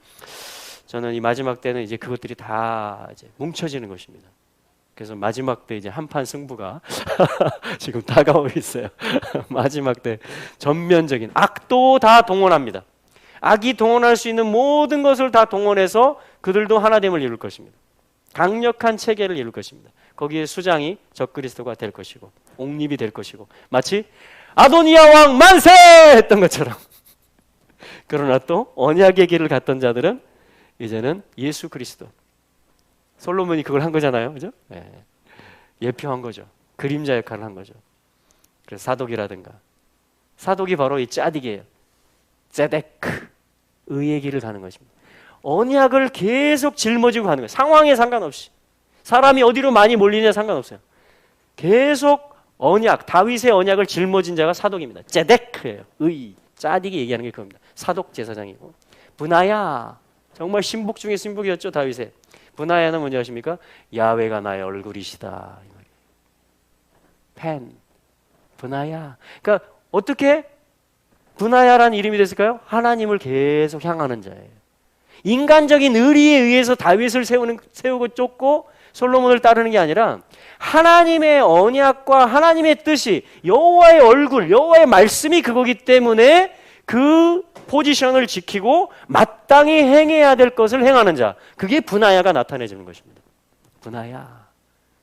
저는 이 마지막 때는 이제 그것들이 다 이제 뭉쳐지는 것입니다. 그래서 마지막 때 이제 한판 승부가 지금 다가오고 있어요. 마지막 때 전면적인 악도 다 동원합니다. 악이 동원할 수 있는 모든 것을 다 동원해서 그들도 하나됨을 이룰 것입니다. 강력한 체계를 이룰 것입니다. 거기에 수장이 적그리스도가 될 것이고 옥립이 될 것이고, 마치 아도니아 왕 만세! 했던 것처럼. 그러나 또 언약의 길을 갔던 자들은 이제는 예수 그리스도, 솔로몬이 그걸 한 거잖아요. 그죠? 네. 예표한 거죠. 그림자 역할을 한 거죠. 그래서 사독이라든가, 사독이 바로 이 짜디게예요. 제데크, 의의 길을 가는 것입니다. 언약을 계속 짊어지고 가는 거예요. 상황에 상관없이. 사람이 어디로 많이 몰리냐 상관없어요. 계속 언약, 다윗의 언약을 짊어진 자가 사독입니다. 제데크예요. 의, 짜디게 얘기하는 게 그겁니다. 사독 제사장이고. 브나야, 정말 신복 중에 신복이었죠, 다윗의. 브나야는 뭔지 아십니까? 야훼가 나의 얼굴이시다. 펜, 브나야. 그러니까 어떻게 브나야라는 이름이 됐을까요? 하나님을 계속 향하는 자예요. 인간적인 의리에 의해서 다윗을 세우고 쫓고 솔로몬을 따르는 게 아니라 하나님의 언약과 하나님의 뜻이 여호와의 얼굴, 여호와의 말씀이 그거기 때문에 그 포지션을 지키고 마땅히 행해야 될 것을 행하는 자, 그게 브나야가 나타내지는 것입니다. 브나야.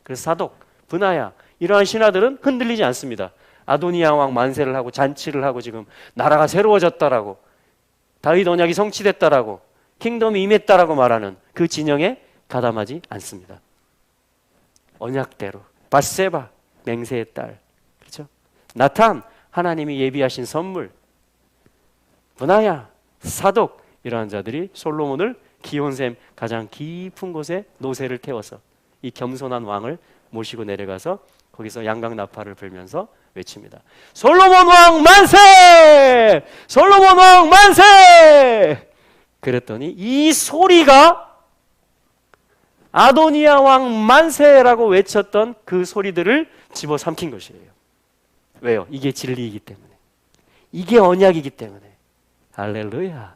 그래서 사독, 브나야 이러한 신하들은 흔들리지 않습니다. 아도니야 왕 만세를 하고 잔치를 하고 지금 나라가 새로워졌다라고, 다윗 언약이 성취됐다라고, 킹덤이 임했다라고 말하는 그 진영에 가담하지 않습니다. 언약대로 밧세바 맹세의 딸, 그렇죠? 나탄 하나님이 예비하신 선물, 브나야 사독 이러한 자들이 솔로몬을 기온샘 가장 깊은 곳에 노새를 태워서 이 겸손한 왕을 모시고 내려가서 거기서 양강나팔을 불면서 외칩니다. 솔로몬 왕 만세! 솔로몬 왕 만세! 그랬더니 이 소리가 아도니야 왕 만세라고 외쳤던 그 소리들을 집어삼킨 것이에요. 왜요? 이게 진리이기 때문에, 이게 언약이기 때문에. 할렐루야.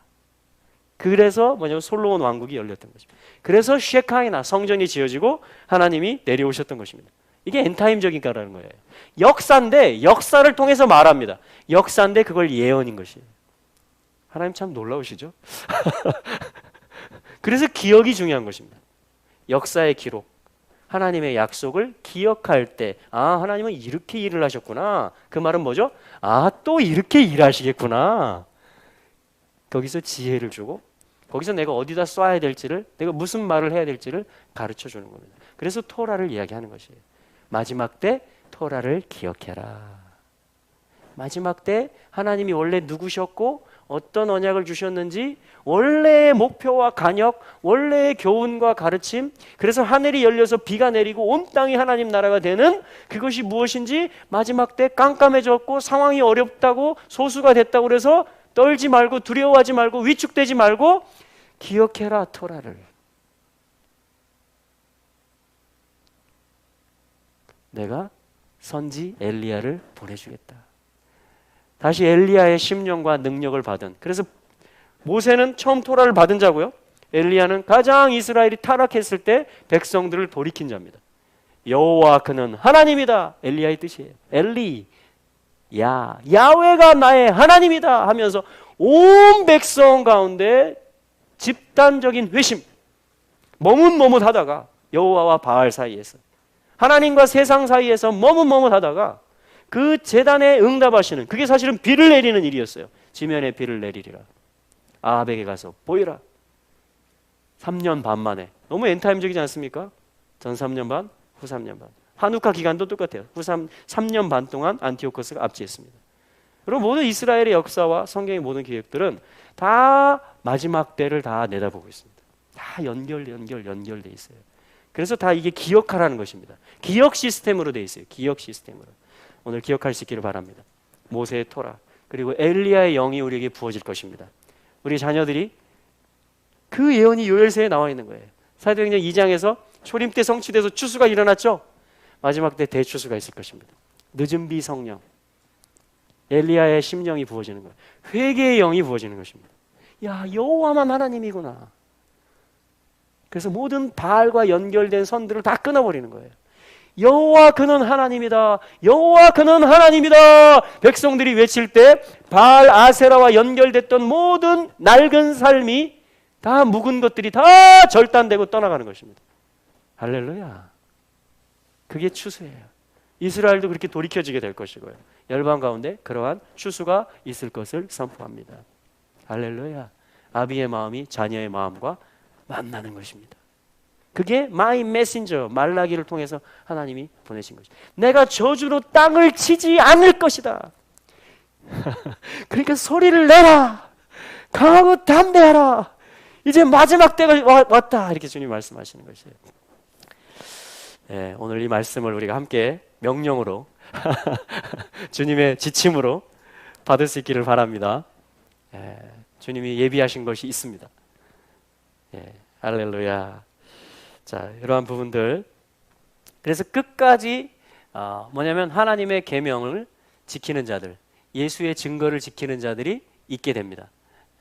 그래서 뭐냐면 솔로몬 왕국이 열렸던 것입니다. 그래서 쉐카이나 성전이 지어지고 하나님이 내려오셨던 것입니다. 이게 엔타임적인 거라는 거예요. 역사인데 역사를 통해서 말합니다. 역사인데 그걸 예언인 것이에요. 하나님 참 놀라우시죠? 그래서 기억이 중요한 것입니다. 역사의 기록, 하나님의 약속을 기억할 때, 아, 하나님은 이렇게 일을 하셨구나. 그 말은 뭐죠? 아, 또 이렇게 일하시겠구나. 거기서 지혜를 주고, 거기서 내가 어디다 쏴야 될지를, 내가 무슨 말을 해야 될지를 가르쳐 주는 겁니다. 그래서 토라를 이야기하는 것이에요. 마지막 때 토라를 기억해라. 마지막 때 하나님이 원래 누구셨고 어떤 언약을 주셨는지, 원래의 목표와 간역, 원래의 교훈과 가르침, 그래서 하늘이 열려서 비가 내리고 온 땅이 하나님 나라가 되는 그것이 무엇인지, 마지막 때 깜깜해졌고 상황이 어렵다고 소수가 됐다고 그래서 떨지 말고 두려워하지 말고 위축되지 말고 기억해라 토라를. 내가 선지 엘리야를 보내주겠다. 다시 엘리야의 심령과 능력을 받은, 그래서 모세는 처음 토라를 받은 자고요, 엘리야는 가장 이스라엘이 타락했을 때 백성들을 돌이킨 자입니다. 여호와 그는 하나님이다, 엘리야의 뜻이에요. 엘리, 야훼가 나의 하나님이다 하면서 온 백성 가운데 집단적인 회심, 머뭇머뭇하다가 여호와와 바알 사이에서, 하나님과 세상 사이에서 머뭇머뭇하다가 그 제단에 응답하시는, 그게 사실은 비를 내리는 일이었어요. 지면에 비를 내리리라. 아합에게 가서 보이라. 3년 반 만에. 너무 엔타임적이지 않습니까? 전 3년 반, 후 3년 반. 하누카 기간도 똑같아요. 후 3년 반 동안 안티오코스가 압제했습니다. 그리고 모든 이스라엘의 역사와 성경의 모든 기획들은 다 마지막 때를 다 내다보고 있습니다. 다 연결돼 있어요. 그래서 다 이게 기억하라는 것입니다. 기억 시스템으로 돼 있어요. 기억 시스템으로. 오늘 기억할 수 있기를 바랍니다. 모세의 토라, 그리고 엘리야의 영이 우리에게 부어질 것입니다. 우리 자녀들이 그 예언이 요엘서에 나와 있는 거예요. 사도행전 2장에서 초림 때 성취돼서 추수가 일어났죠. 마지막 때 대추수가 있을 것입니다. 늦은 비 성령, 엘리야의 심령이 부어지는 거예요. 회개의 영이 부어지는 것입니다. 야, 여호와만 하나님이구나. 그래서 모든 바알과 연결된 선들을 다 끊어버리는 거예요. 여호와 그는 하나님이다, 여호와 그는 하나님이다. 백성들이 외칠 때 바알 아세라와 연결됐던 모든 낡은 삶이 다, 묵은 것들이 다 절단되고 떠나가는 것입니다. 할렐루야. 그게 추수예요. 이스라엘도 그렇게 돌이켜지게 될 것이고요, 열방 가운데 그러한 추수가 있을 것을 선포합니다. 할렐루야. 아비의 마음이 자녀의 마음과 만나는 것입니다. 그게 마이 메신저 말라기를 통해서 하나님이 보내신 것입니다. 내가 저주로 땅을 치지 않을 것이다. 그러니까 소리를 내라, 강하고 담대하라. 이제 마지막 때가 왔다. 이렇게 주님 말씀하시는 것이에요. 네, 오늘 이 말씀을 우리가 함께 명령으로 주님의 지침으로 받을 수 있기를 바랍니다. 네, 주님이 예비하신 것이 있습니다. 네, 할렐루야. 자, 이러한 부분들, 그래서 끝까지 뭐냐면 하나님의 계명을 지키는 자들, 예수의 증거를 지키는 자들이 있게 됩니다.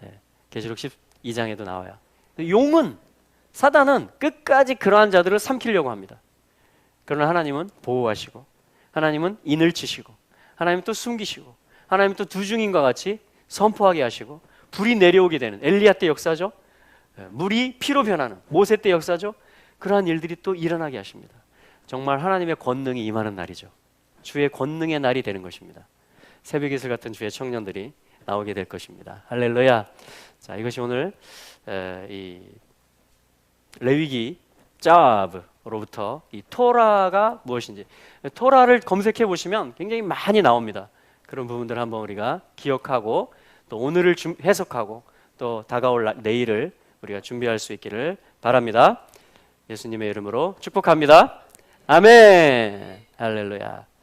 네, 계시록 12장에도 나와요. 용은 사단은 끝까지 그러한 자들을 삼키려고 합니다. 그러나 하나님은 보호하시고, 하나님은 인을 치시고, 하나님은 또 숨기시고, 하나님은 또 두중인과 같이 선포하게 하시고, 불이 내려오게 되는 엘리야 때 역사죠. 물이 피로 변하는 모세 때 역사죠. 그러한 일들이 또 일어나게 하십니다. 정말 하나님의 권능이 임하는 날이죠. 주의 권능의 날이 되는 것입니다. 새벽 이슬 같은 주의 청년들이 나오게 될 것입니다. 할렐루야. 자, 이것이 오늘 이 레위기 짭으로부터 이 토라가 무엇인지, 토라를 검색해 보시면 굉장히 많이 나옵니다. 그런 부분들 한번 우리가 기억하고 또 오늘을 해석하고 또 다가올 내일을 우리가 준비할 수 있기를 바랍니다. 예수님의 이름으로 축복합니다. 아멘. 할렐루야.